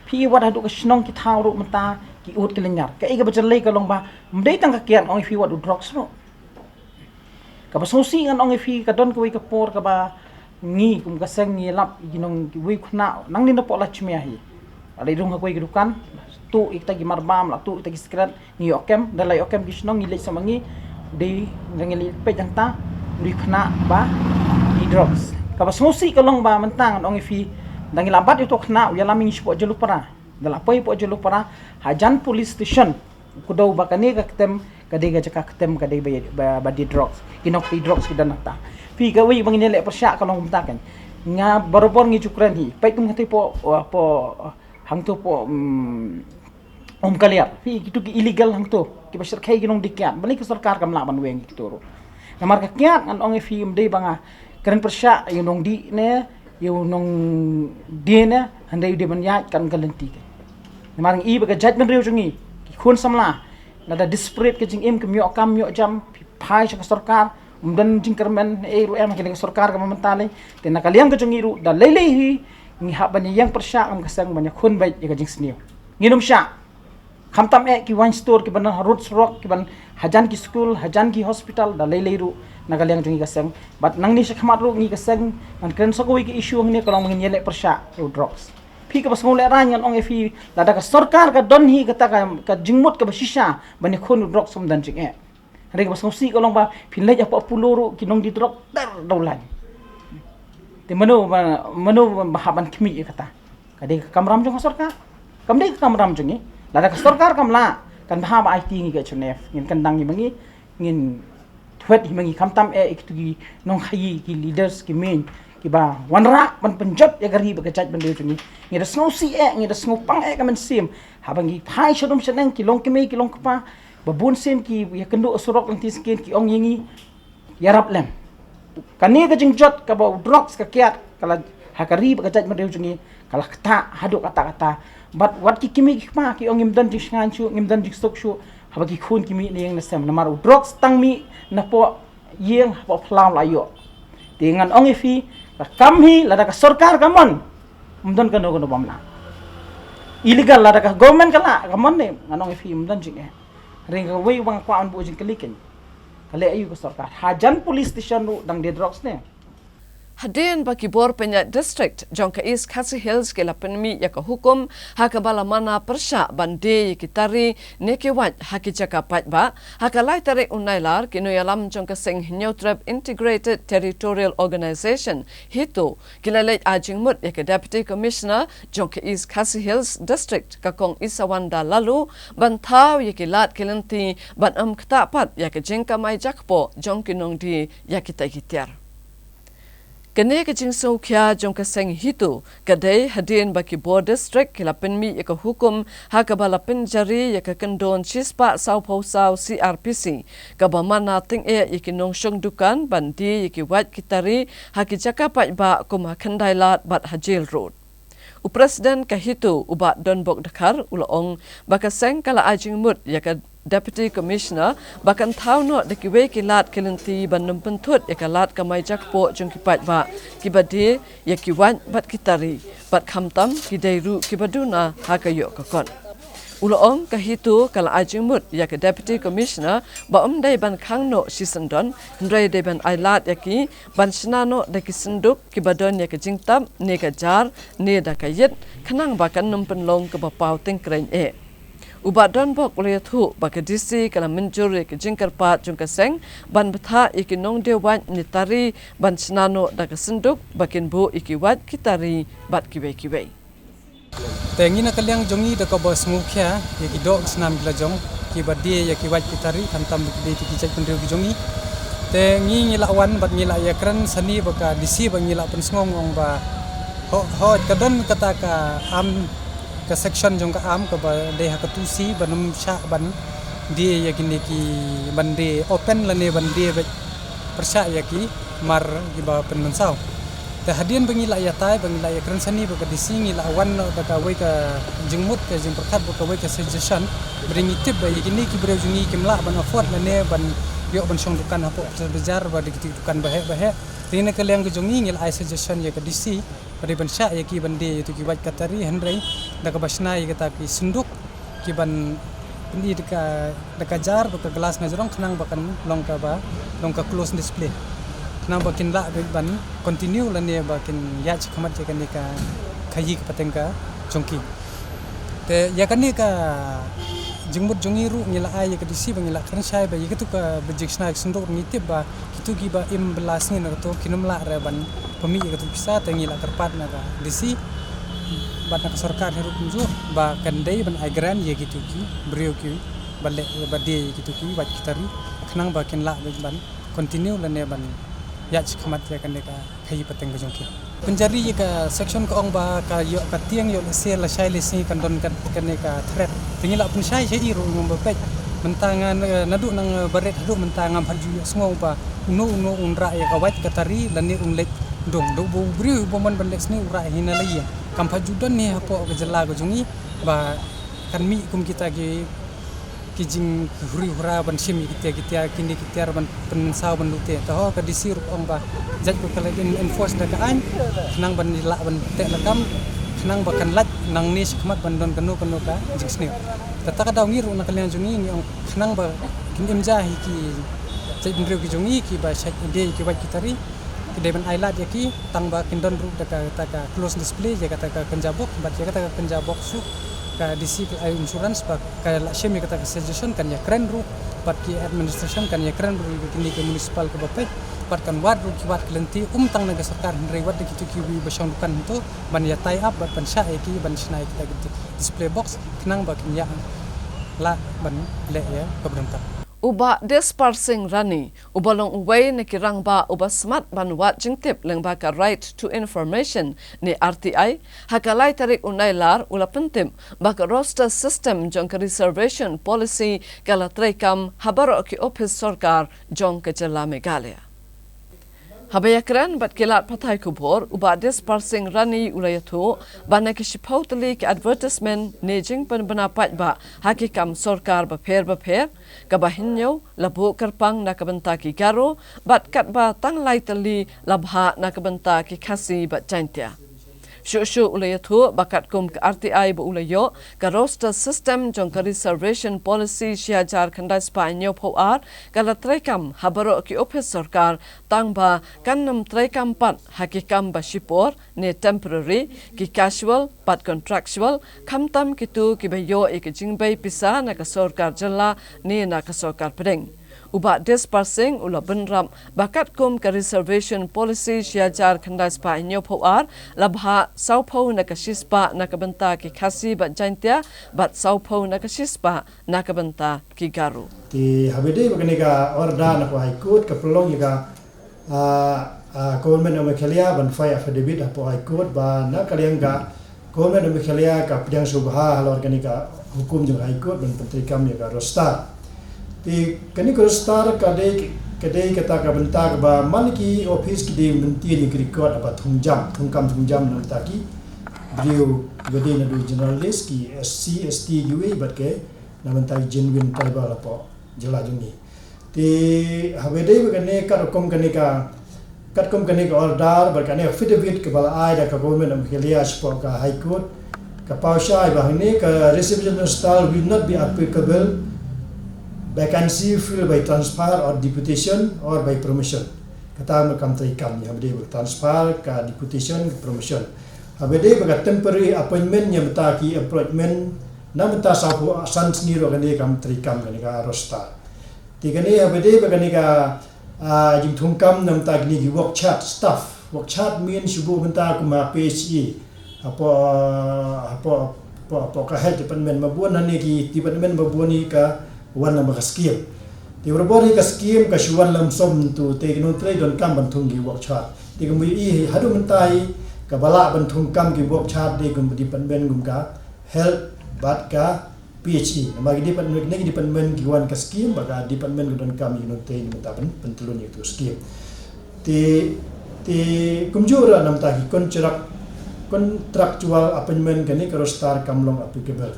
พี่วัดดูกระชนองกิท้าวรูมันตากิอุดกันเลยหยาดก็ไอ้กับจะเล่ก็ลงบ่าไม่ได้ตั้งกะเกียนองไอ้พี่วัดดูดร็อกส์โนกับโซซี่กันองไอ้พี่กับดอนกับไอ้กับปอร์กับบ่างี้กุมกับเซงงี้ลับกินองวิขณะนั่งนี่นับปอลัชเมียฮีอะไรรุ่งกับไอ้กับดูกันตู้อีกตะกี้มาร์บามละตู้อีกตะกี้สกัดนี่ออกแคมได้เลยออกแคมกิชนองงี้เลยสมังงี้ di ngeli pe jang ta ri khna ba di drugs ka ba smosi ka long ba mentang ong fi dang lambat itu khna ya laming spo jelu para dala pai po jelu para hajan police station kudo ba kani ka ketem kadai ka ketem kadai ba di drugs kinok di drugs kidan ta fi ka wi bang ni le persya ka long mentakan nga barobor ngi cukran hi pai tum ngati po hang tu po kaliar fi gitu ki illegal hang tu ki basir khai ginong dikyat balik ke sarkar kam la ban weng gitu namar ka kyat an ong fi mdei banga keren persya yunong di ne yunong di ne handai de ban ya kan galenti namar i baga judgment reu jungi ki khun samla nada disparate ke jing em ke myo kam myo jam phai sa sarkar dan jingkermen ru em ke sarkar kam mentale te nakaliang ke jungi ru da lele hi ngi ha ban yang persya am kasang banyak khun bai ya jing snio nginum sya khamtam ki wine store ki ban roots rock ki ban hajan ki school hajan ki hospital da lele ru nakaliang jungi kasang bat nang ni sakhamat ru ngi kasang man kren sokoi ki issue ngi kalong ngin yele persya ru drugs fi ka basmole ranyan ong fi lada ka sarkar ka don hi ka ka jingmut ka basisha ban khun drugs som dan jing e hari ka basmosi kalong ba pinlai apa puluru ki nong di drug dar daulan te mano bahaban kimi kata kade kamram jong sarkar kamde kamram jongi lada ka sarkar kamla kan bahaba IT ngi ka chunef ngin kandang ngi mangi ngin thwet hi mangi kamtam iktugi nong khayi ki leaders ki main ki ba wanra ban penjot ya gari ba kacaj ban jongi ngi da snow si ngi da snow pang kamen sim habangi phai shodum sheneng ki long kimi ki long kapa babun sen ki ya kendo surok lang tiskin ki ong yingi yarap lem kani ka jingjot ka ba drugs ka kiat kala hakari ba kajat madeu jungi kala kata hadu kata but what ki kimi ma ki ong imdan jisngan chu imdan jistok chu haba ki khun kimi ne yang nasem namar drugs tang mi na po yeng po flam la yo dengan ong ifi ka kamhi la ka sarkar kamon imdan kano bamna illegal la ka government kala kamon ne nganong ifi imdan jing ring ka way wang kwaan bu jing kaliken kale ayu ko sarkar hajan police station ru dang de drugs ne Hadin bagi bor Penyet District jongka East Khasi Hills ke lapenmi ya ka hukum haka bala mana persya bande ki tari neke wat haki jaka pat ba haka lai tari unailar kino yalam jongka sing Neutrab Integrated Territorial Organization hitu kilalait ajing mut ya ka Deputy Commissioner jongka East Khasi Hills District ka kong Isawanda lalu bantau ya ki lat kelenti ban ketapat ya ka jengka mai jakpo jongki nong di ya kita kitiar kene ke jing so kya jong ka seng hitu kadai hadin baki board district kila penmi ya ka hukum ha ka bala penjari ya ka kendon chispa sau phau sau CRPC ka ba mana ting e ya ki nong shong dukan bandi ya ki wat kitari ha ki jaka pa ba kuma khandai lat bat hajil road Upresiden ka hitu uba donbok dakar ulong baka seng kala ajing mut ya ka Deputy Commissioner bahkan tahu no de kiwe kilat kelenti bandum pentut ya kalat kamai jakpo jong kipat ba kibadi ya kiwan bat kitari bat khamtam kidairu kibaduna hakayo kakon ulong kahitu kala ajing mut ya ka Deputy Commissioner ba dai ban khangno sisandon ndrai dai ban ailat ya ki ban sinano de kisenduk kibadon ya ka jingtam ne ka jar ne da kayet khanang ba kan num penlong ke bapau tengkreng Ubat don bok oleh tu bagi DC kala menjuri ke jingkar pat jungka seng ban betha iki nong dewan nitari ban senano daga senduk bakin bu iki wat kitari bat kiwe. Tengi nak kaliang jongi daka bos mukhya iki dok senam gila jong ki badie ya ki wat kitari hantam di ki cek pendeu ki jongi tengi ngilawan bat ngila ya kran sani baka DC bang ngila pen ngong ba ho kadon kata ka am ka section jong ka am ka ba de ha ka tusi banum sha ban die ya kini ki bande open lane bande be persya ya ki mar ki ba pen mensau ta hadian bangila ya tai bangila ya kran sani ba ka disingi la awan no da ka we ka jingmut ka jing perkat ba ka we ka suggestion bringi tip ba ya kini ki bre jungi ki mla ban afford lane ban yo ban song dukan hapo bejar ba di dukan bahe rina ka leng jongi ngil ai suggestion ya ka disi pada bensya ya ki bande itu ki wat katari hendrai da ka basna ya kata ki sunduk ki ban ini deka jar baka gelas na jorong kenang bakan long ka close display kenang bakin la ban continue lan ya bakin ya chkamat ya kan ka kayi ka patengka chongki te ya kan ka jengmut jongi ru ngila ai ka disi bangila kan sai ba yitu ka bejik snaik sendok ngitip ba kitu gi ba im belas ni na to kinum la re ban pemi ka tu pisa te ngila terpat na ka disi ban ka sarkar heru kunju ba kandai ban ai gran ye gitu ki brio ki balle ba de gitu ki ba kitari khnang ba kin la ban continue la ne ban ya chkamat ya kan ka khai pateng ka jongki penjari ka section ka ong ba ka yo ka tiang yo se la sai le si kan don kan ka threat tingila pun sai iru ngom ba pek mentangan nadu nang baret hadu mentangan baju semua ba no unra ya ka wait ka tari lan ni unlek dong do bu bri bo man ban lek ni ura hina la ya kam baju don ni hapo ka jela go jungi ba kan mi kum kita ge kijing huri hura ban simi kita kini kita ban pensau ban lute tahu ka disir ong ba jat ko kala enforce da ka an nang ban la ban te lakam nang bakan lat nang ni sikmat ban don kanu ka jingsni tata ka daw ngiru na kalian jungi ni ong nang ba kin imja hi ki jat bin ki jungi ki ba shat ide ki ba kitari ki ban ailat ya ki tang ba kin don ru da ka close display ya kata ka kanjabok ba ya kata ka kanjabok su ka disi ai insurance pak ka la shemi kata ka suggestion kan ya keren ru pat ki administration kan ya keren ru kini ke municipal ke bapai pat kan wad ru ki wad kelenti tang naga sarkar ndrei wad ki ki wi basang dukan to ban ya tie up ban sha ki ban snai kita gitu display box kenang ba kin ya la ban le ya pemerintah uba dispersing rani ubalong uway na kirang ba uba smart ban wat jingtip leng ba ka right to information ni RTI hakalai tarik unailar ula pentim ba ka roster system jong ka reservation policy kala trekam habaro ki office sarkar jong ka jela Meghalaya Habayakran bat kilat patai kubor uba dispersing rani ulayatu bana ki shipautali ki advertisement nejing pan banapat ba hakikam sarkar ba pher ka bahinyo labu karpang na kabanta ki garo bat kat ba tanglai tali labha na kabanta ki khasi ba chaintia Shushu ulayatu bakat kum ke RTI ba ulayo ka roster system jong ka reservation policy siajar khandai spa nyo phawar kala trekam habaro ki office sarkar tangba kannam trekam pat hakikam ba shipor ne temporary ki casual pat contractual khamtam ki tu ki bayo ek jingbai pisa na ka sarkar jalla ne na ka sarkar pedeng uba dispersing ula benram bakat kum ka reservation policy siajar khandai spa nyo phawar labha saupho na ka shispa na ka banta ki khasi ba jaintia bat saupho na ka shispa na ka banta ki garu ti habede bagane ka orda na ko high court ka prolong ga government of Meghalaya ban fai affidavit apo high court ba na kaliang ga government of Meghalaya ka pidang subha hal organika hukum jong high court ban pentri kam ya ga rosta ti kani ko star kadai kata ka benta ba man ki office ki de menti ni record apa thungjam nam taki beliau gede na do journalist ki SC ST UA bat ke na benta genuine tribal apa jela jungi ti habede begane ka kom kani ka order bar kani affidavit ke bala ai da ka government of Meghalaya sport ka high court ka pausai ba ni ka reception style will not be applicable vacancy filled by transfer or deputation or by promotion. Kata makam terikam ni habde transfer ka deputation promotion. Habde baga temporary appointment yang betaki appointment na beta sapu san sendiri kan dia kam terikam kan ka roster. Tiga ni habde baga ni ka jing thungkam nam tak ni work chat staff. Work chat means subuh benta kuma PHE apa ka health department mabuan ni ki department mabuan ni ka wan nama skim ti berbori ka skim ka shuan lam som tu te non tre don kam bantung gi work chat ti gum i hadu mentai ka bala bantung kam gi work chat de gum di panben gum ka health bat ka PHE nama gi di panben gi di panben gi wan ka skim baga di panben don kam gi non tre ni mata pentulun itu skim ti kumjura nam ta gi contractual appointment kani ka roster kamlong applicable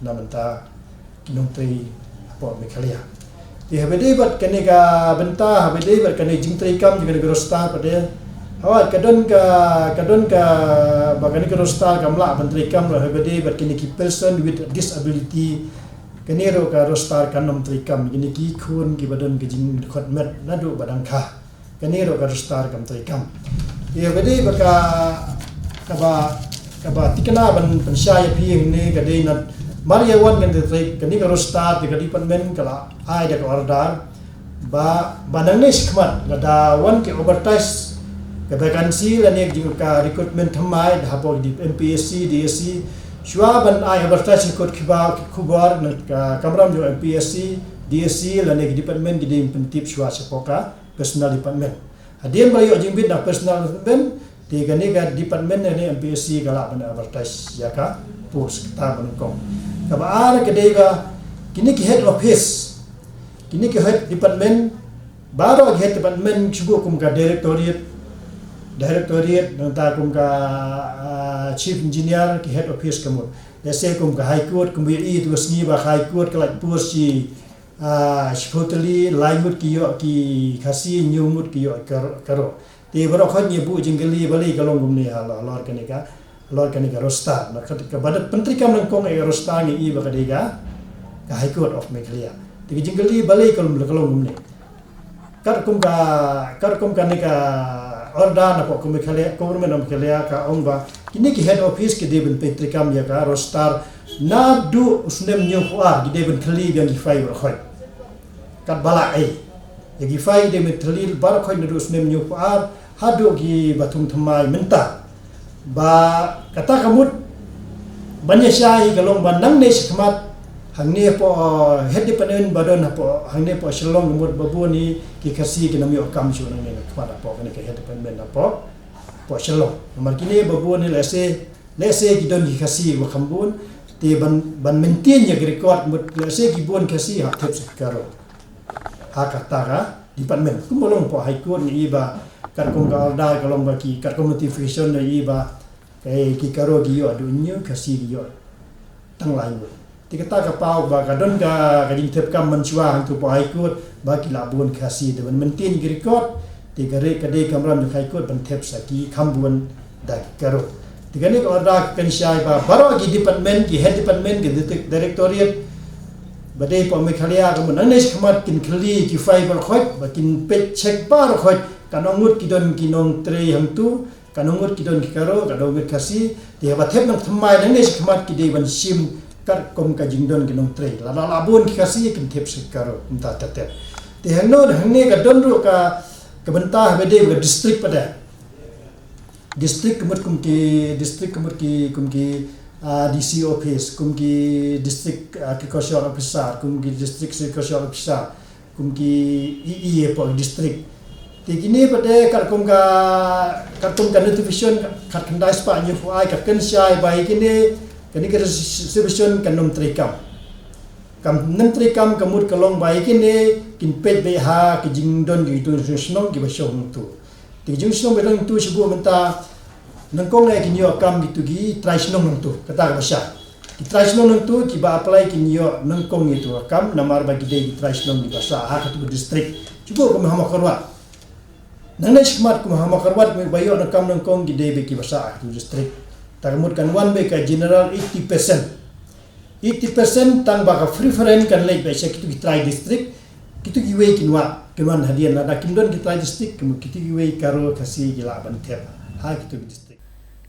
namanta non tre po Meghalaya. Di habede bat kani ka benta habede bat kani jingtrai kam juga negara star pada awat kadon ka bagani ka roster kamla bentrai kam ro habede bat kani ki person with disability kani ro ka roster kanam tri kam kini ki khun ki badon ki jing khot met nadu badang kha kani ro ka roster kam tri kam. Di habede baka kaba tikana ban pensyaya pi ni kadai nat Maria wan kan detrik kani ka rostar di department kala ai da order ba banang ni skmat da wan ke overtime ke vacancy la nek jing ka recruitment thamai da hapo di MPSC DSC shwa ban ai overtime kot khiba khubar na kamram jo MPSC DSC la nek department di pentip shwa sepoka personal department hadien bayo jing bit na personal department di kani ka department ni MPSC kala ban overtime ya ka post ta ban kong ka ba ara ke dega kini ki head office kini ki head department baru head department cukup kum ka directorate nanta kum ka chief engineer ki head office kamu dese kum ka high court kum bi tu sni ba high court kala pus si shpotali laimut ki yo ki khasi nyumut ki yo karo te baro khat ni bu jingli bali kalong gum ni hala lor kanika rosta na khat ka bad pentri kam nang kong e rosta ni I ba kadega ka high court of Meghalaya te jingli bali kalong gum ni kar kum ka nika order na po kum Meghalaya government of Meghalaya ka ongba kini ki head office ki deben pentri kam ya ka rostar na du usnem nyu fuar di deben khali yang gi fai ber khoy kat bala ai ya gi fai de metril bar khoy na du usnem nyu fuar hadu gi batung thamai menta ba kata kamut banya syai galong bandang ne sikmat hangne po head department badon po hangne po shalong mut babu ni ki kasi ki nami okam chu nang ne kpada po ne ke head department po shalong nomor kini babu ni lese ki don ki kasi wa khambun te ban maintain ya record mut lese ki bon kasi ha thep sekaro ha kata ga department kumolong po high court ni iba kar kum ka order kalong ba ki kar notification ni iba kai ki karo gi yo dunyo kasi gi yo tang lai mu tikata ka pau ba ka don ka jing thep kam manchwa hang tu po high court ba ki labun kasi de ban maintain gi record te gare ka de kamram de high court ban thep saki khambun da karo tigani ka order kan shai ba baro gi department ki head department ki directorate badai po Meghalaya ka mun anes khamat kin khli ki fiber khot ba kin pet check par khot kanongut ki don ki nong tre hang tu kanongut ki don ki karo kanongut kasi te ba thep nang thamai anes khamat ki de ban sim kar kom ka jingdon ki nong tre la bun ki kasi kin thep se karo unta tate te hangno hangne ka don ru ka benta be de district pada district kemut kum ki DC office kum ki district agriculture officer kum ki district agriculture officer kum ki EE po district tigini pada karkum ka notification kat kandai spa nyu fu ai kat kan shai bai kini ka submission kan nom trikam kamut kalong bai kini kin pet be ha ki jingdon gi tu snong gi ba shong tu ti jing snong be dang tu sibu menta nangkong ai kin yo kam gitu gi try snong nang tu kata ka sha ki try snong nang tu ki ba apply kin yo nangkong itu kam namar bagi de try snong di basa ha ka tu district sibu ko mahama karwa nang shikmat ko mahama karwa ko bayo na kam nangkong gi de be ki basa tu district tagamut kan one be ka general 80% tang baka preference kan lay ba sha kitu ki try district kitu ki we kinwa keman hadian na kimdon ki try district kimu kitu ki we karo kasi gila ban thep ha kitu district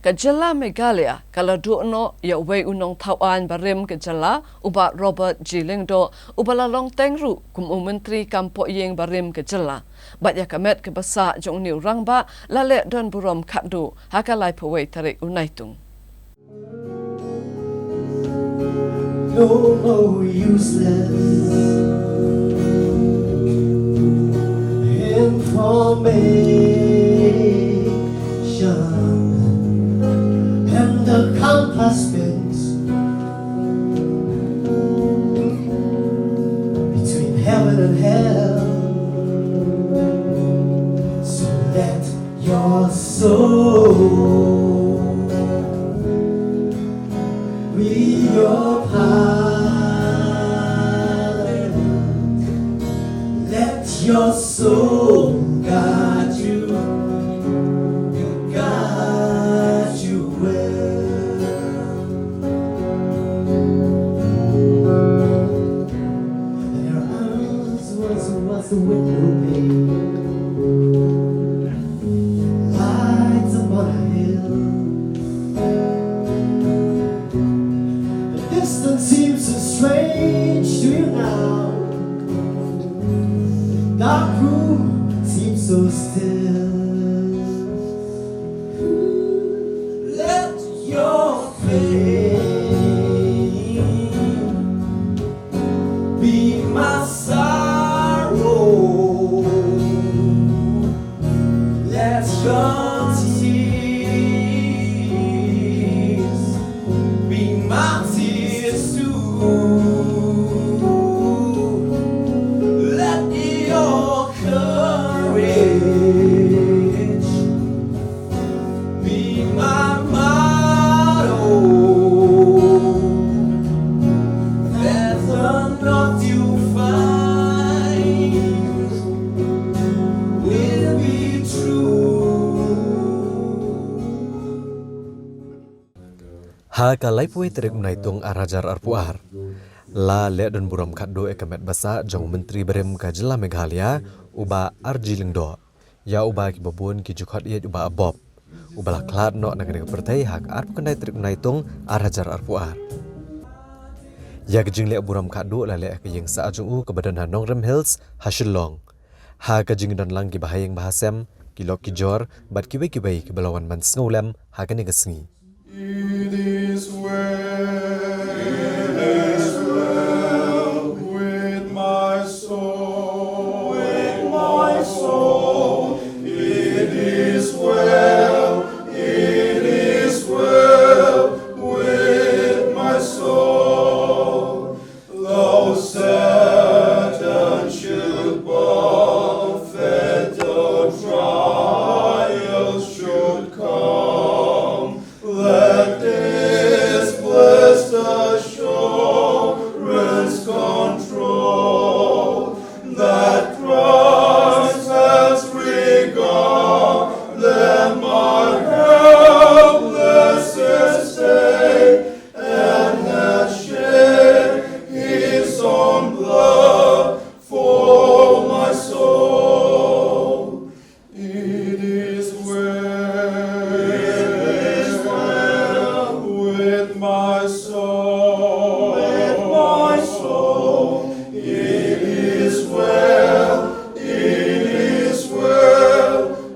Kejala Meghalaya kalau duono ya wei unong tauan barim kejala uba Robert Jilingdo ubala long tengru kum menteri kampo yeng barim kejala bat ya kamet ke basa jong niu rangba lale don burom kadu hakalai pawei tarik unaitung no more useless information and the compass spins between heaven and hell, so let your soul be your pilot. Let your soul guide you, guide you well. Their eyes was the window pane, lights upon a hill. The distance seemed strange to you now? Dark room seems so still. Let your pain be my sorrow. Let your tears be my tears too. Let your courage be my motto. That the north you find will be Ha kalai pui terik unai tung arajar arpuar. La le dan buram kaddo ekamet basa jong menteri berem ka jela Meghalaya uba Arji Lingdo. Ya uba ki babun ki jukhat iet uba abob. Uba la klat no nagane pertai hak arp kendai terik unai tung arajar arpuar. Ya kejing le buram kaddo la le ke yeng sa ajung u ke badan Hanong Rem Hills Hashilong. Ha kejing dan lang ki bahayeng bahasem ki lok ki jor bat ki bai ki belawan man snolem ha kane gesengi. It is well with my soul, with my soul. It is well with my soul. Though Satan should buffet, though trials should come, let this blessed assurance control that Christ has regard them my helpless estate and has shed his own blood for my soul. It is well with my soul, with my soul. It is well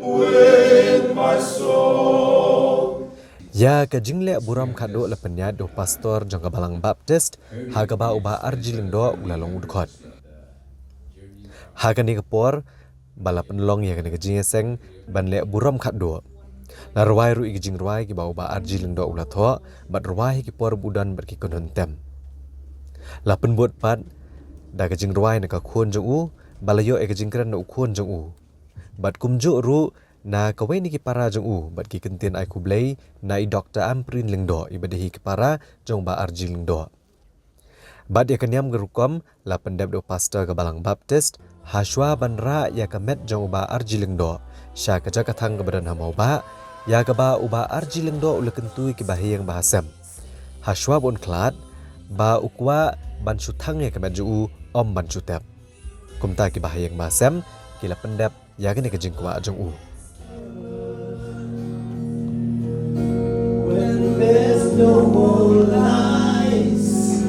with my soul. Ya kejing le buram kaddo le penyat do pastor jong Kabalang Baptist ha ba uba Arji Lingdo ulalong udkhot. Ha kani kapor bala penlong ya kani kejing seng ban le buram kaddo. La ruai ru ikjing ruai ki ba uba Arji Lingdo ulatho bat ruai ki por budan ber ki konon tem. La penbot pat da kejing ruai na ka khon jong u balayo ekjing kran na khon jong u. Bat kumju ru na kawai ni ki para jong u bat ki kentien ai kublai na i Dr. Amprin Lingdo ibadehi ki para jong ba Arji Lingdo. Bat ya kanyam gerukom la pendep do pastor Kabalang Baptist Hashwa banra ya kamet jong ba Arji Lingdo sya kaja kathang ke badan hamau ba ya ka ba uba Arji Lingdo ule kentui ki bahayang bahasem. Hashwa bon klat ba ukwa ban suthang ya kamet ju om ban sutep. Kumta ki bahayang bahasem kila pendep ya kene kejing kwa jong u. When there's no more lies,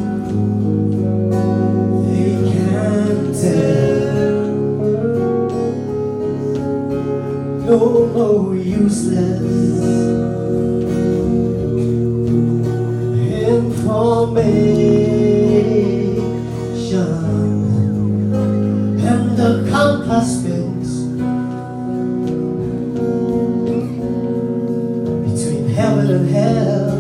they can't tell. No more useless information, and the compass spins between heaven and hell.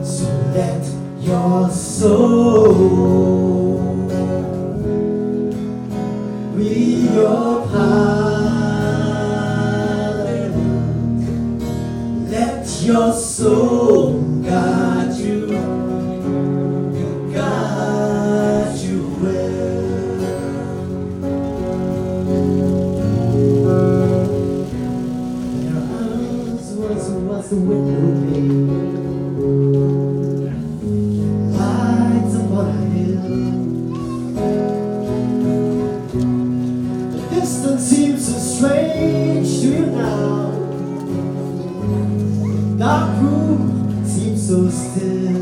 So let your soul be your pilot. Let your soul guide you, guide you well. Their eyes was the window pane, lights upon a hill. The distance seems so strange to you now. Dark room seems so still.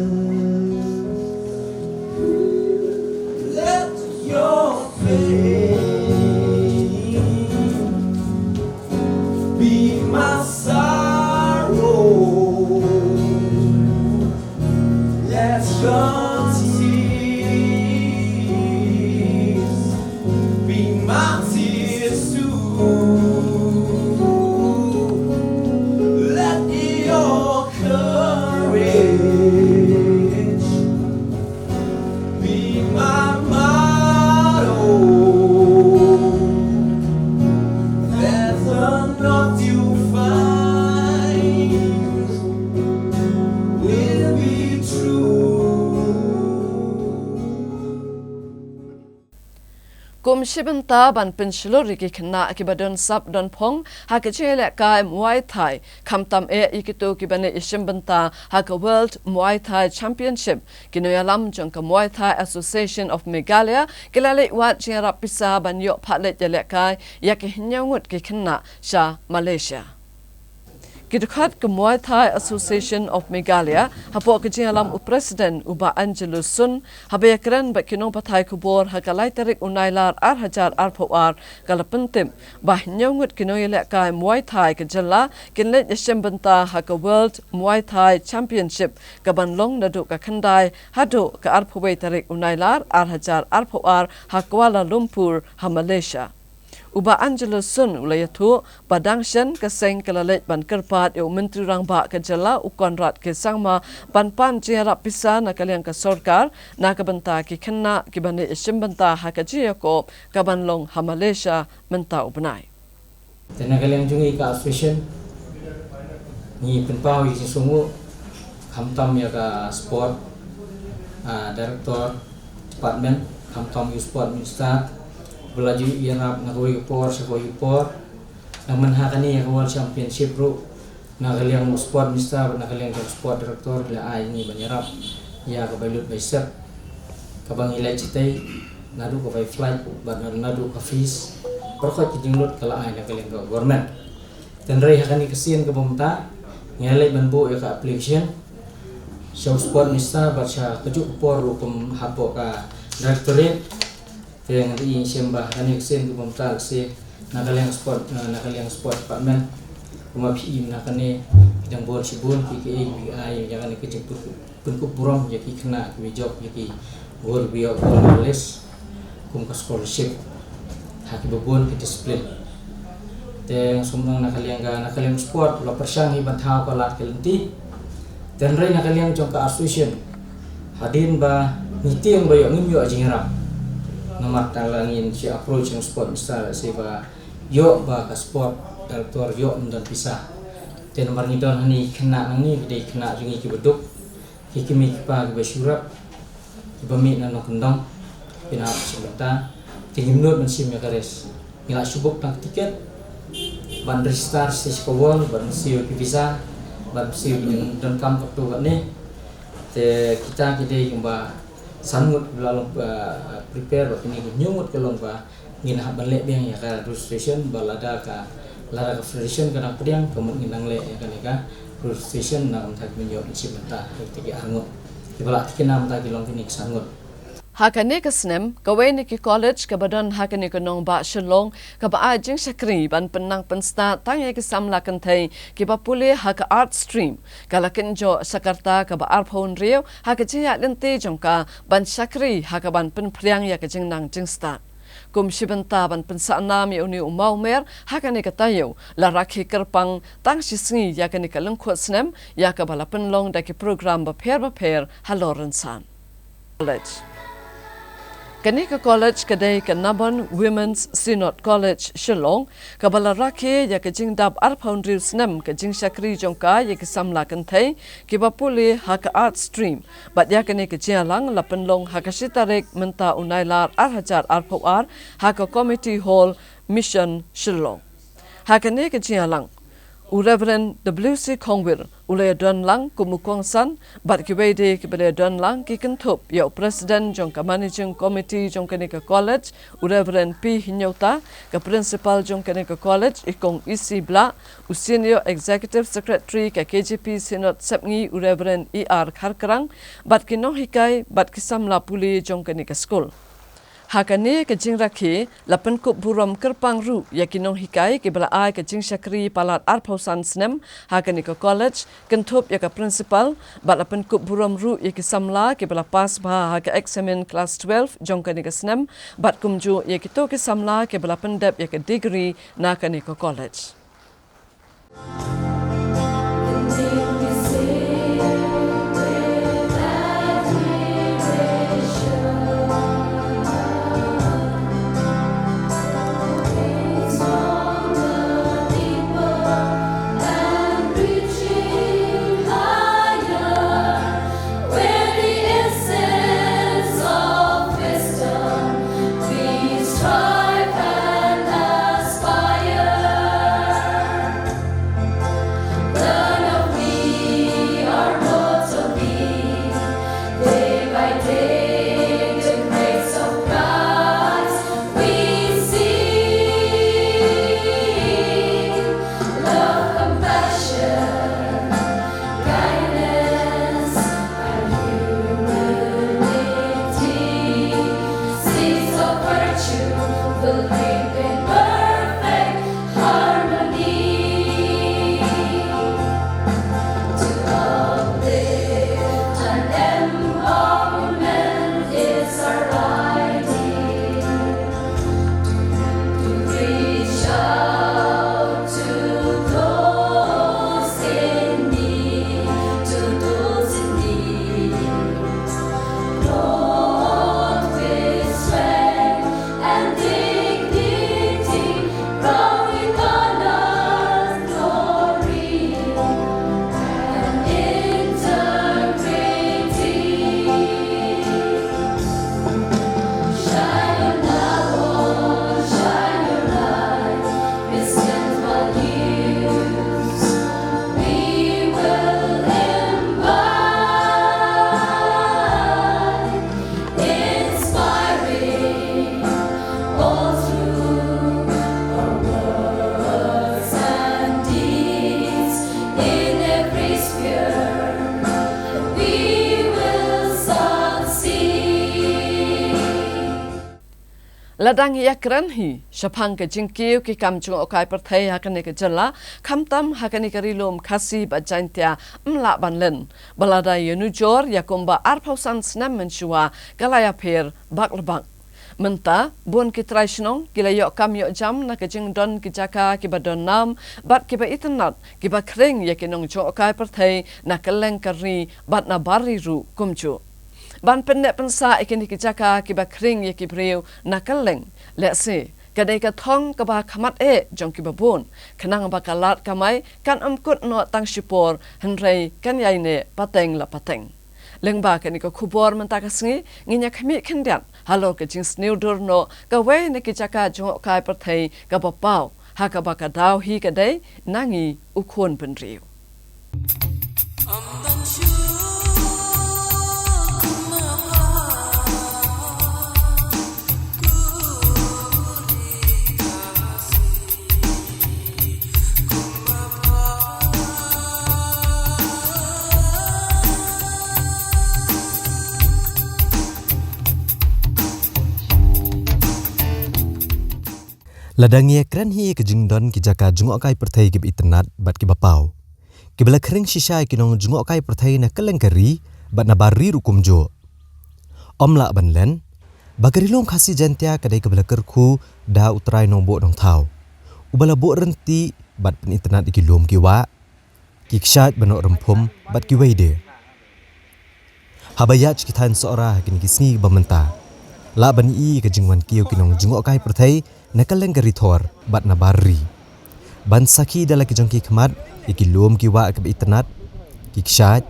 Kum shibanta ban penshulur ki khna ki badon sap don phong ha ke chele ka Muay Thai kamtam ikitu ki bane ishimbanta ha ka World Muay Thai Championship kinoyalam jong ka Muay Thai Association of Meghalaya kilale wat jera pisa ban yo phatle jele ka yak hinyangut ki khna sha Malaysia Kidukhat ke Muay Thai Association of Meghalaya hapo ke jialam President Uba Angelus Sun habayakran ba kinong patay kubor hakalay tarik unailar hajar arpoar kalapentim bah nyongut kinoyele kay Muay Thai ke jala kinlet yashembanta haka World Muay Thai Championship kabanlong nadu ka khandai hado ka arpoway tarik unailar hajar arpoar ha Kuala Lumpur ha Malaysia Uba Angelus Sun ulayatu badangshan kaseng kalalet ban kerpat yo menteri rangba kejala ukonrat ke sangma ban jiara pisa na kaliang ka sarkar na kabanta ki khanna ki bane isimbanta ha ka jiako kabanlong ha Malaysia menta ubnai tena kaliang jungi ka association ni penpau yi sungu kamtam ya ka sport director department kamtam yu sport minister belaju irap ngakoi por sakoi por naman hakani ya World Championship ro nakaliang sport minister nakaliang sport director la ai ni banyarap ya ka bailut baiset kabang ilai citai nadu ka flight ban nadu ka fees perkot jinglot kala ai nakaliang government dan rai hakani kesin ke pemerintah ngalai banbu ya ka application show sport minister baca kejuk por hukum hapo ka directorate yang ri sembah kan eksen tu pemerintah se nakaliang sport department kuma PI nakane bidang bor sibun PKA BI jangan ikut bentuk buram yaki kena job yaki bor biok les kum ka scholarship haki babon ke disiplin teng sumang nakaliang sport la persang hibat hau kalat kelenti dan rai nakaliang jongka association hadin ba meeting ba yo ngim yo ajingrap nomor talangin si approach yang sport misal seba yo ba ka sport director yo dan pisah te nomor ni don hani kena nang ni gede kena jungi ki beduk ki kimi pa ki basyurap ki bami nan kendong pina sebata tingim not mensim ya gares ngila subuk tak tiket ban register si skowol ban siu ki visa ban siu dan kam tu ni te kita gede ba sangut lalu prepare ini nyumut kelong ba ngin ha balek biang ya ka registration balada ka lara ka federation kana pediang kemun nginang le ya kan registration na untak menyo cimenta tigi angut dibala kinam ta kilong kini sangut Hakane kasnem kawai ki college ka badan hakane ko nong ba shalong ka ba ajing sakri ban penang pensta tang ye ki samla kan thai ki ba pule haka art stream kala ken jo sakarta ka ba arphon rio haka chiya lente jongka ban sakri haka ban pen priang ya ka jing nang jing sta kum shibanta ban pensa nam ye uni umau mer hakane ka tayo la rakhi kerpang tang sisngi ya ka ni ka lengkhot snem ya ka bala penlong da ki program ba pher haloran san college Kanika College kadai ka Naban Women's Synod College Shillong kabala rakhe ya ka jingdab arphon rius nam ka jing sakri jongka ya ka samla kan thai ki bapuli ha ka art stream bat ya kanika jialang lapenlong ha ka sitarek menta unailar hajar arphor ha ka committee hall mission Shillong ha kanika jialang Reverend W.C. Kongwir ulaya don lang kumukong san bat kiwede kibele don lang kikentup ya president jongka managing committee jongka nika college Reverend P. Hinyota ka principal jongka nika college ikong isi bla senior executive secretary ka KJP Synod Sepngi Reverend E.R. Kharkarang bat kinong hikai bat kisamla puli jongka nika school Hakane ke jing rakhi lapan kup buram kerpang ru yakinong hikai ke bala ai ke jing sakri palat arphausan snem hakane ke college kentup ya ke principal bat lapan kup buram ru ya ke samla ke bala pas ba ha ke examine class 12 jongkane ke snem bat kumju ya ke to ke samla ke bala pendap ya ke degree na kane ke college Strong. Ladang yakran hi shapang ke jingkiu ki kam chung okai perthai hakane ke jala khamtam hakane ke rilom khasi ba jantia mla banlen balada yenu jor yakomba arphausan snam menshua galaya pher baklbak menta bon ki traishnong kila yok kam yok jam na ke jing don ki jaka ki badon nam bat ki ba itnat ki ba kring yakinong chung okai perthai na keleng kari bat na bari ru kumchu ban pendek pensa ikini kijaka kiba kring ye kibreu nakaleng let's say kadai ka thong ka ba khamat jong kiba bon khanang ba kalat kamai kan amkut no tang shipor hanrei kan yaine pateng la pateng lengba kani ka khubor manta ka sngi nginya khami khandian halo ka jing sneudur no ka we ne kijaka jong kai pathai ka ba pau ha ka ba ka daw hi kadai nangi ukhon penriu Ladangi ekran hi ke jingdon ki jaka jungok kai perthai ki internet bat ki bapau. Ki bela kering shisha ki nong jungok kai perthai na kelengkari bat na bari rukum jo. Omla banlen bagari long khasi jantia kadai ke bela kerku da utrai nong bo dong thau. Ubala bo renti bat pen internet ki lom ki wa. Ki kshat banok rempum bat ki weide. Habayach ki than seorang kini kisni bamenta. La bani ke jingwan kiyo ki nong jungok kai perthai nakaleng gari thor bat na barri ban saki dala ki jongki khmat iki lom ki wa ke internet ki kshat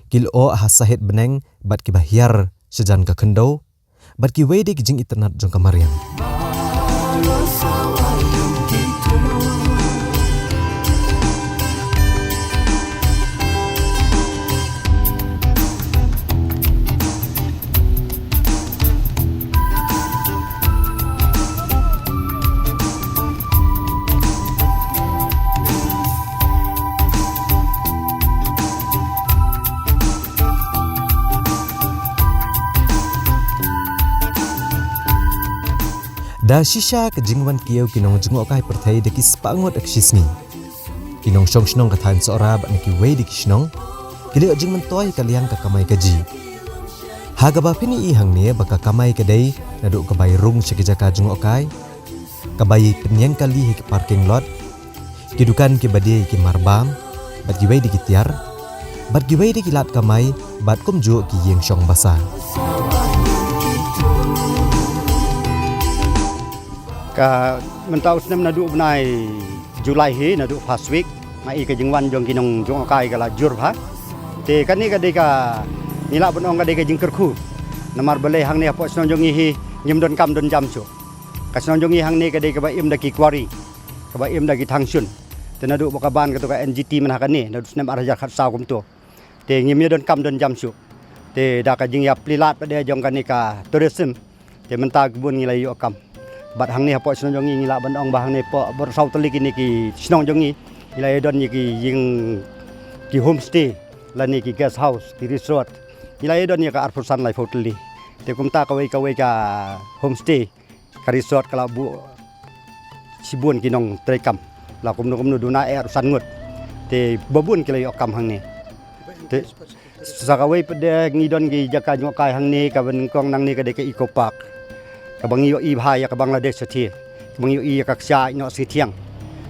kil o hasahit beneng bat ki bahyar sejan ka khendo bat ki wede ki jing internet jong kamarian Da shisha ke jingwan kiyo kinong jungok kai perthai de ki spangot aksisni kinong shong shnong ka than sora ba ki we de kishnong kile jingman toy kaliang ka kamai kaji haga ba pini I hang ne ba ka kamai ka dei na do ka bai rung shiki jaka jungok kai ka bai penyang kali ki parking lot ki dukan ki bade ki marbam bat ki we de ki tiar bat ki we de ki lat kamai bat kum jo ki yeng shong basa ka mentau senam nadu benai Julai hi nadu past week mai ke jingwan jong kinong jong kai kala jur bha te kani ka de ka nila bonong ka de ka jingkerku namar bele hang ne apo snong jong hi nyim don kam don jam chu ka snong jong hi hang ne ka de ka ba im da ki kwari ka ba im da ki thangsun te nadu boka ban ka to ka NGT man hakan ne nadu senam araja khat saw kum to te nyim don kam don jam chu te da ka jing ya plilat pa de jong kani ka tourism te menta kebun ngilai yo kam bat hang ni apo snong jongi ngila bandong bahang ni po bor sau telik ini ki snong jongi ngila don ni ki ying ki homestay la ni ki guest house ki resort ngila don ni ka arpusan life hotel te kumta ka we ka homestay ka resort kala bu sibun ki nong trekam la kum no duna air san ngut te babun ki la kam hang ni te saka we pede ngidon ki jaka nyokai hang ni ka ben kong nang ni ka de ka eco park kabang iyo ibhaya ka Bangladesh sathi kabang iyo iya ka ksya ino sithiang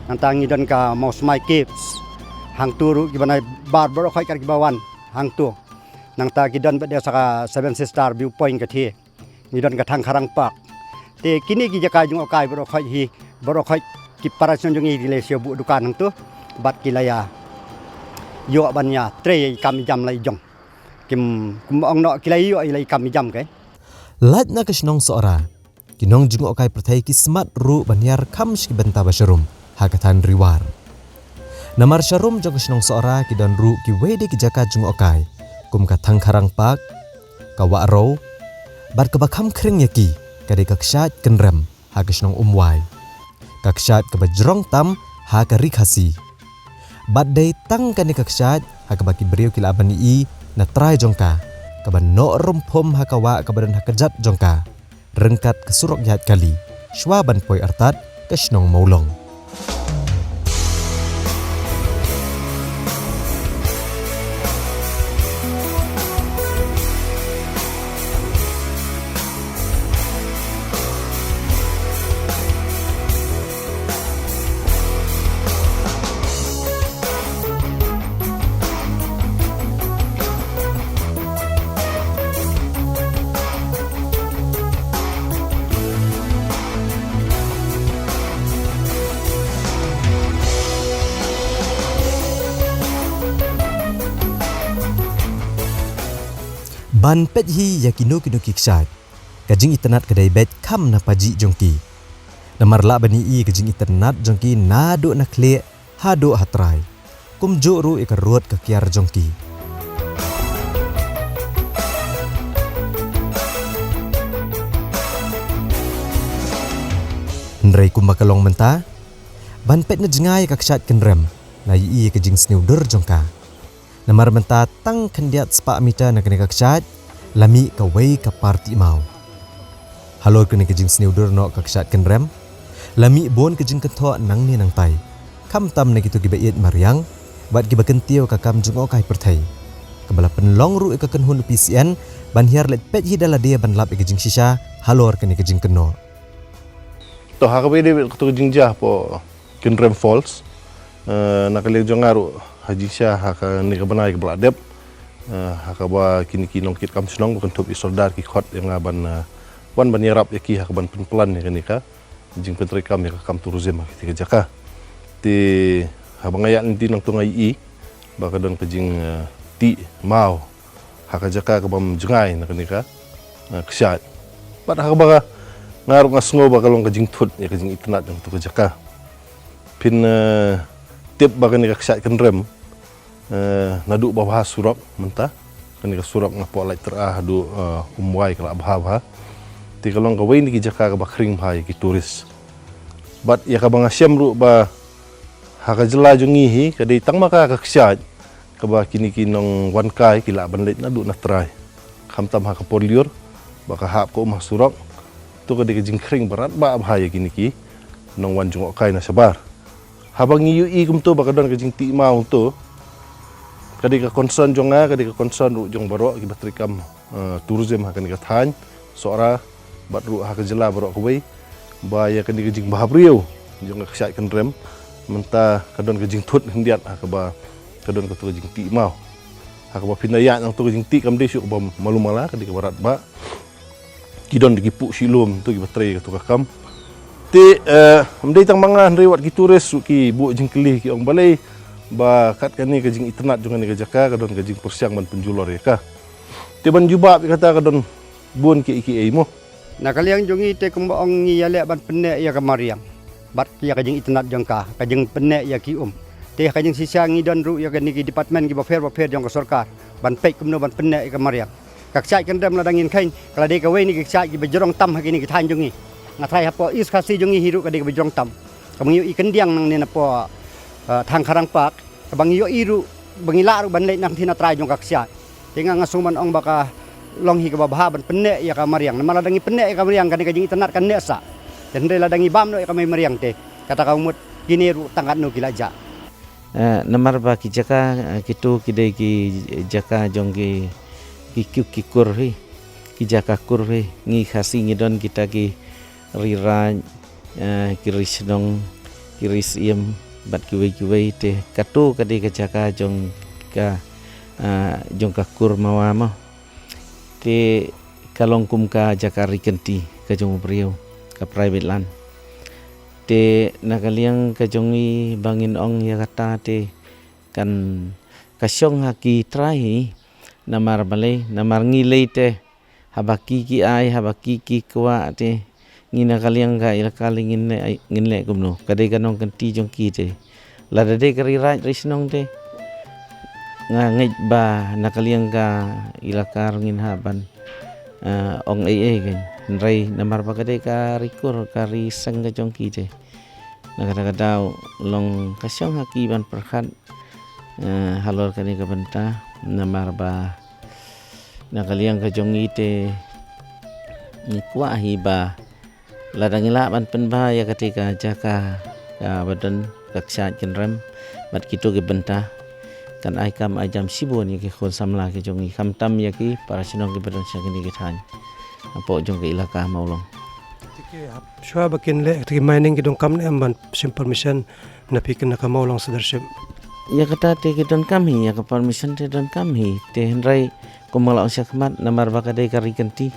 nantangi dan ka Mausmai Caves hang turu gibana barbar khoi kar gibawan hang tu nang ta gidan bede saka Seven Sister viewpoint ka thi gidan ka thang kharang park te kini gi jaka jung okai bro khoi ki parasion jung i dilesio bu dukan hang tu bat kilaya yo banya tre kam jam lai jong kim ong no kilai yo lai kam jam ke lat na kashnong seora kinong jungok kai perthai ki smart ru banyar kham shki benta basharum hakathan riwar namar sharum jong kashnong seora ki dan ru ki wede ki jaka jungok kai kum ka thang kharang pak ka wa ro bar ka bakham khring yaki kade ka kshat kenrem ha kashnong umwai ka kshat ka bajrong tam ha ka rikhasi bat dei tang kane ka kshat ha ka baki brio ki labani I na try jongka ka ban no rumpom ha ka wa ka badan ha kajat jongka rengkat ke surok jahat kali shwa ban poi artat ke shnong maulong. Ban pet hi yakino kino kiksat. Kajing internet kedai bet kam na paji jongki. Namar la bani i kajing internet jongki nado na kle hado hatrai. Kum jo ru ikarut ke kiar jongki. Nrai kum bakalong menta. Ban pet na jengai kaksat kenrem. Lai i kajing sneuder jongka. Namar menta tang kendiat spa mita na kene kaksat lami ka wei ka parti mau. Halor kene kajing sneuder no kaksat kenrem lami bon kajing ketho nang ni nang tai. Kam tam na gitu gibait mariang bat gibakentio ka kam jungo kai perthai. Kabala penlong ru ka kenhun PCN ban hiar let pet hi dala dia ban lap kajing shisha halor kene kajing keno. To hakabe de to kajing jah po kenrem falls nakale jongaru Haji Syah haka ni kebenai ke beladep haka ba kini kinong kit kam senong bukan top isordar ki khot yang aban wan ban yarap yaki haka ban penpelan ya kenika jing pentri kam ya kam tourism ketika jaka ti habangaya nanti nang tungai i ba kadon kejing ti mau haka jaka ke bam jengai na kenika kesyat pada haka ba ngaruk ngasngo ba kalong kejing tut ya kejing internet yang tu jaka pin tip ba kenika kesyat kenrem naduk bawah surap mentah kenika surap ngapo lai terah du umwai kala abha ti kalong ka wei ni jaka ka bakring bhai ki turis bat ya ka bang asyam ru ba haka jela jungi hi ka dei tang maka ka ksyat ka ba kini kinong wan kai kila ban let naduk na trai kham tam haka polior ba ka hap ko mah surap tu ka dei jingkring berat ba bhai kini ki nong wan jungok kai na sabar habang iu i kum tu ba kadon ka jing ti mau tu kadika concern jonga kadika concern ru jong barok ki batrikam tourism ha kadika than sora bat ru ha kejela barok kuwei ba ya kadika jing bahabriu jong ka kan rem menta kadon ka jing thut hindiat ha ka ba kadon ka tu jing ti mau ha ka ba pinaya nang tu jing ti kam de syuk ba malumala kadika barat ba kidon di pu silum tu ki batrai ka tu ka kam ti amdei tang mangan rewat ki turis ki bu jing kelih ki ong balai ba kat kani kajing internet jungan ni kajaka kadon kajing persiang ban penjulor ya ka tiban jubab kata kadon bun ki iki mo na kaliang jungi te kumbaong ngi yale ban penne ya kamariang bat ya kajing internet jangka kajing penne ya ki te kajing sisa ngi don ru ya kani ki department ki bafer jong ka sarkar ban pek kumno ban penne ya kamariang kaksai kan dam ladangin kain kala de ka we ni kaksai ki bejorong tam ha kini ki than jungi ngathai hapo is kasi jungi hiru ka de bejorong tam kamu ikan diang nang ni na po thang karang pak bang yo iru bang ila ru ban le nang thina trai jong kaksya tinga ngasuman ong baka long hi ka babha ban penne ya ka mariang namala dangi penne ya ka mariang kan kajing internet kan nesa dan re ladangi bam no ya ka mariang te kata ka umut kini ru tangkat no kilaja namar ba ki jaka kitu kidai ki jaka jong ki kur hi ki jaka kur hi ngi khasi ngidon kita ki riraj kiris dong kiris iem bat kiwei te katu kadi ka jaka jong ka kur mawama te kalong kum ka jaka rikenti ka jong priau ka private land te nakaliang ka jongi bangin ong ya kata te kan kasyong haki trai namar balai namar ngilei te habaki ki ai habaki ki kwa te ngina kaliang ka ila kali nginle kumno kadai kanong kanti jong ki te lada de kari raj risnong te nga ngej ba nakaliang ka ila karungin haban ong kan nrai namar ba kadai ka rikur kari sang ka jong ki te nakadadaw long kasyong haki ban perkhat halor kani ka benta namar ba nakaliang ka jong ite ni kuah hiba ladangila ban penba ya ketika jaka ya badan kaksat kenrem bat kitu ke bentah kan ai kam ai jam sibun ya ki khon samla ke jongi kam tam ya ki para sinong ke badan sakini ke than apo jong ke ilaka maulong Shua bakin le tiki mining ki dong kam ne amban simple mission na pikin na kamaulang leadership. Ya kata te ki don kami ya ke permission te don kami te henrai kumala usya kemat namar bakadai kari kenti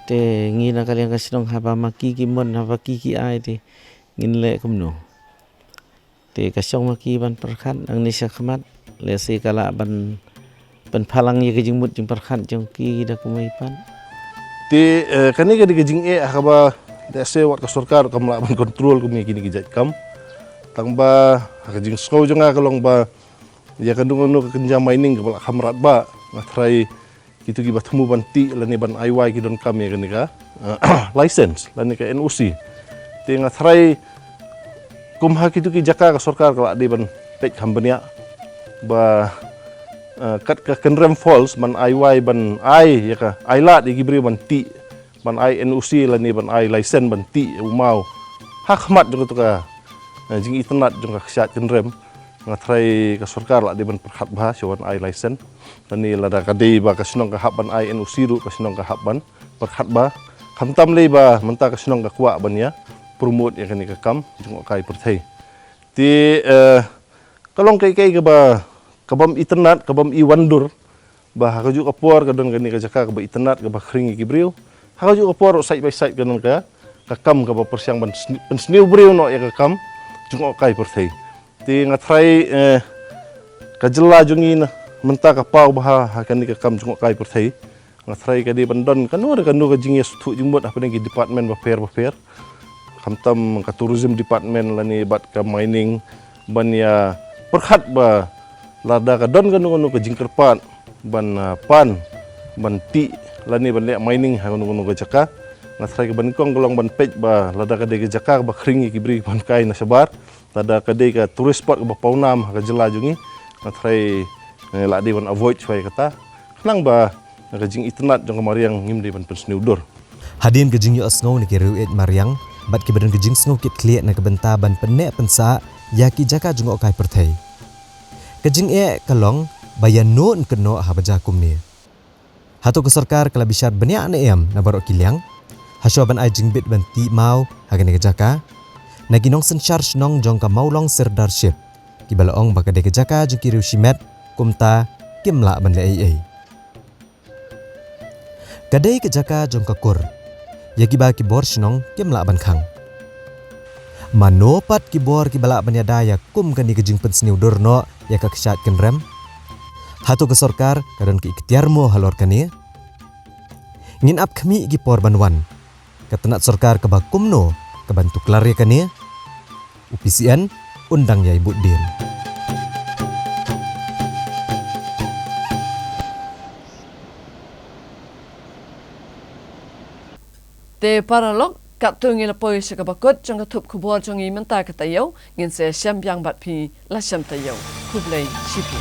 te ngina kalian kasidong haba maki ki mon haba ki ai te ngin le kumno te kasong maki ban perkhat ang nisya kemat le se kala ban palang ya ke jingmut jing perkhat jong ki da kumai pan te kani ke jing akaba dese wat ka sarkar kam la ban kontrol kumi kini ki jat kam tangba ka jing sko jonga kalong ba ya kandung no kenja mining ka kamrat ba ngatrai kitu ki batmu banti lani ban IY ki don kam ya kani ka license lani ka NOC te ngatrai kumha kitu ki jaka ka sarkar kala di ban pek company ba kat ka Kenrem Falls ban IY ban ai ya ka ailat di gibri ban ti ban ai NOC lani ban ai license ban ti umau hakmat jong tu ka jing internet jong ka ksat Kenrem ngatrai ka sarkar la di ban perkhat bah shawan ai license lani lada ka dei ba ka sinong ka hab ban ai NOC ru ka sinong ka hab ban perkhat ba khamtam le ba menta ka sinong ka kwa ban ya promote ya kani ka kam jong kai perthai ti kalong kai ka ba kabam internet kabam iwandur bah haju kapor kadon gani ka jaka ka internet ka bakhring gibriu haju kapor side by side kadon ka kam ka persiang ban sniu briu no ya ka kam jung kai perthai ti ngatrai ka jela jungin menta ka pau bah kani ka kam jung kai perthai ngatrai ka di bandon kanu ka jingi stu jumot apa ngi department baper khamtam ka tourism department lani bat ka mining ban ya perkhat ba lada ka don kanu ka jingkerpan ban pan ban ti lani ban le mining ha kanu ka jaka ngatrai ka ban kong golong ban pej ba lada ka de ka jaka ba khringi kibri ban kai na sabar lada ka de ka tourist spot ba paunam ka jela jungi ngatrai la de ban avoid chwai kata nang ba ka jing internet jong mariang ngim de ban pensniudur hadin ke jing yo asngau ni ke ruet mariang bat ke badan ke jing sngo kit kliat na ke benta ban penek pensa ya ki jaka jungo kai perthai kejing kalong bayan no keno habaja kumni hato ke sarkar kala bishar benya ne em na barok kiliang hasyo ban ajing bit ban ti mau hagane ke jaka na ginong sen charge nong jong ka maulong serdarship ki balaong bakade ke jaka jung ki shimet kumta kimla ban le ai kadai ke jaka jong ka kur ya ki ba ki bor shnong kimla ban khang manopat ki bor ki balak banyadaya kum kani kejing pensniu dorno ya ka ksat Kenrem hatu ke sarkar kadon ki ikhtiarmo halor kani ngin ap khmi ki por banwan katenat sarkar ka bakumno ka bantu klar ya kani UPCN undang ya ibu din te paralog kat tu ngila poi se ka bakot jong ka thup khubor jong i menta ka tayo ngin se syam byang bat phi la syam tayo khublei shipu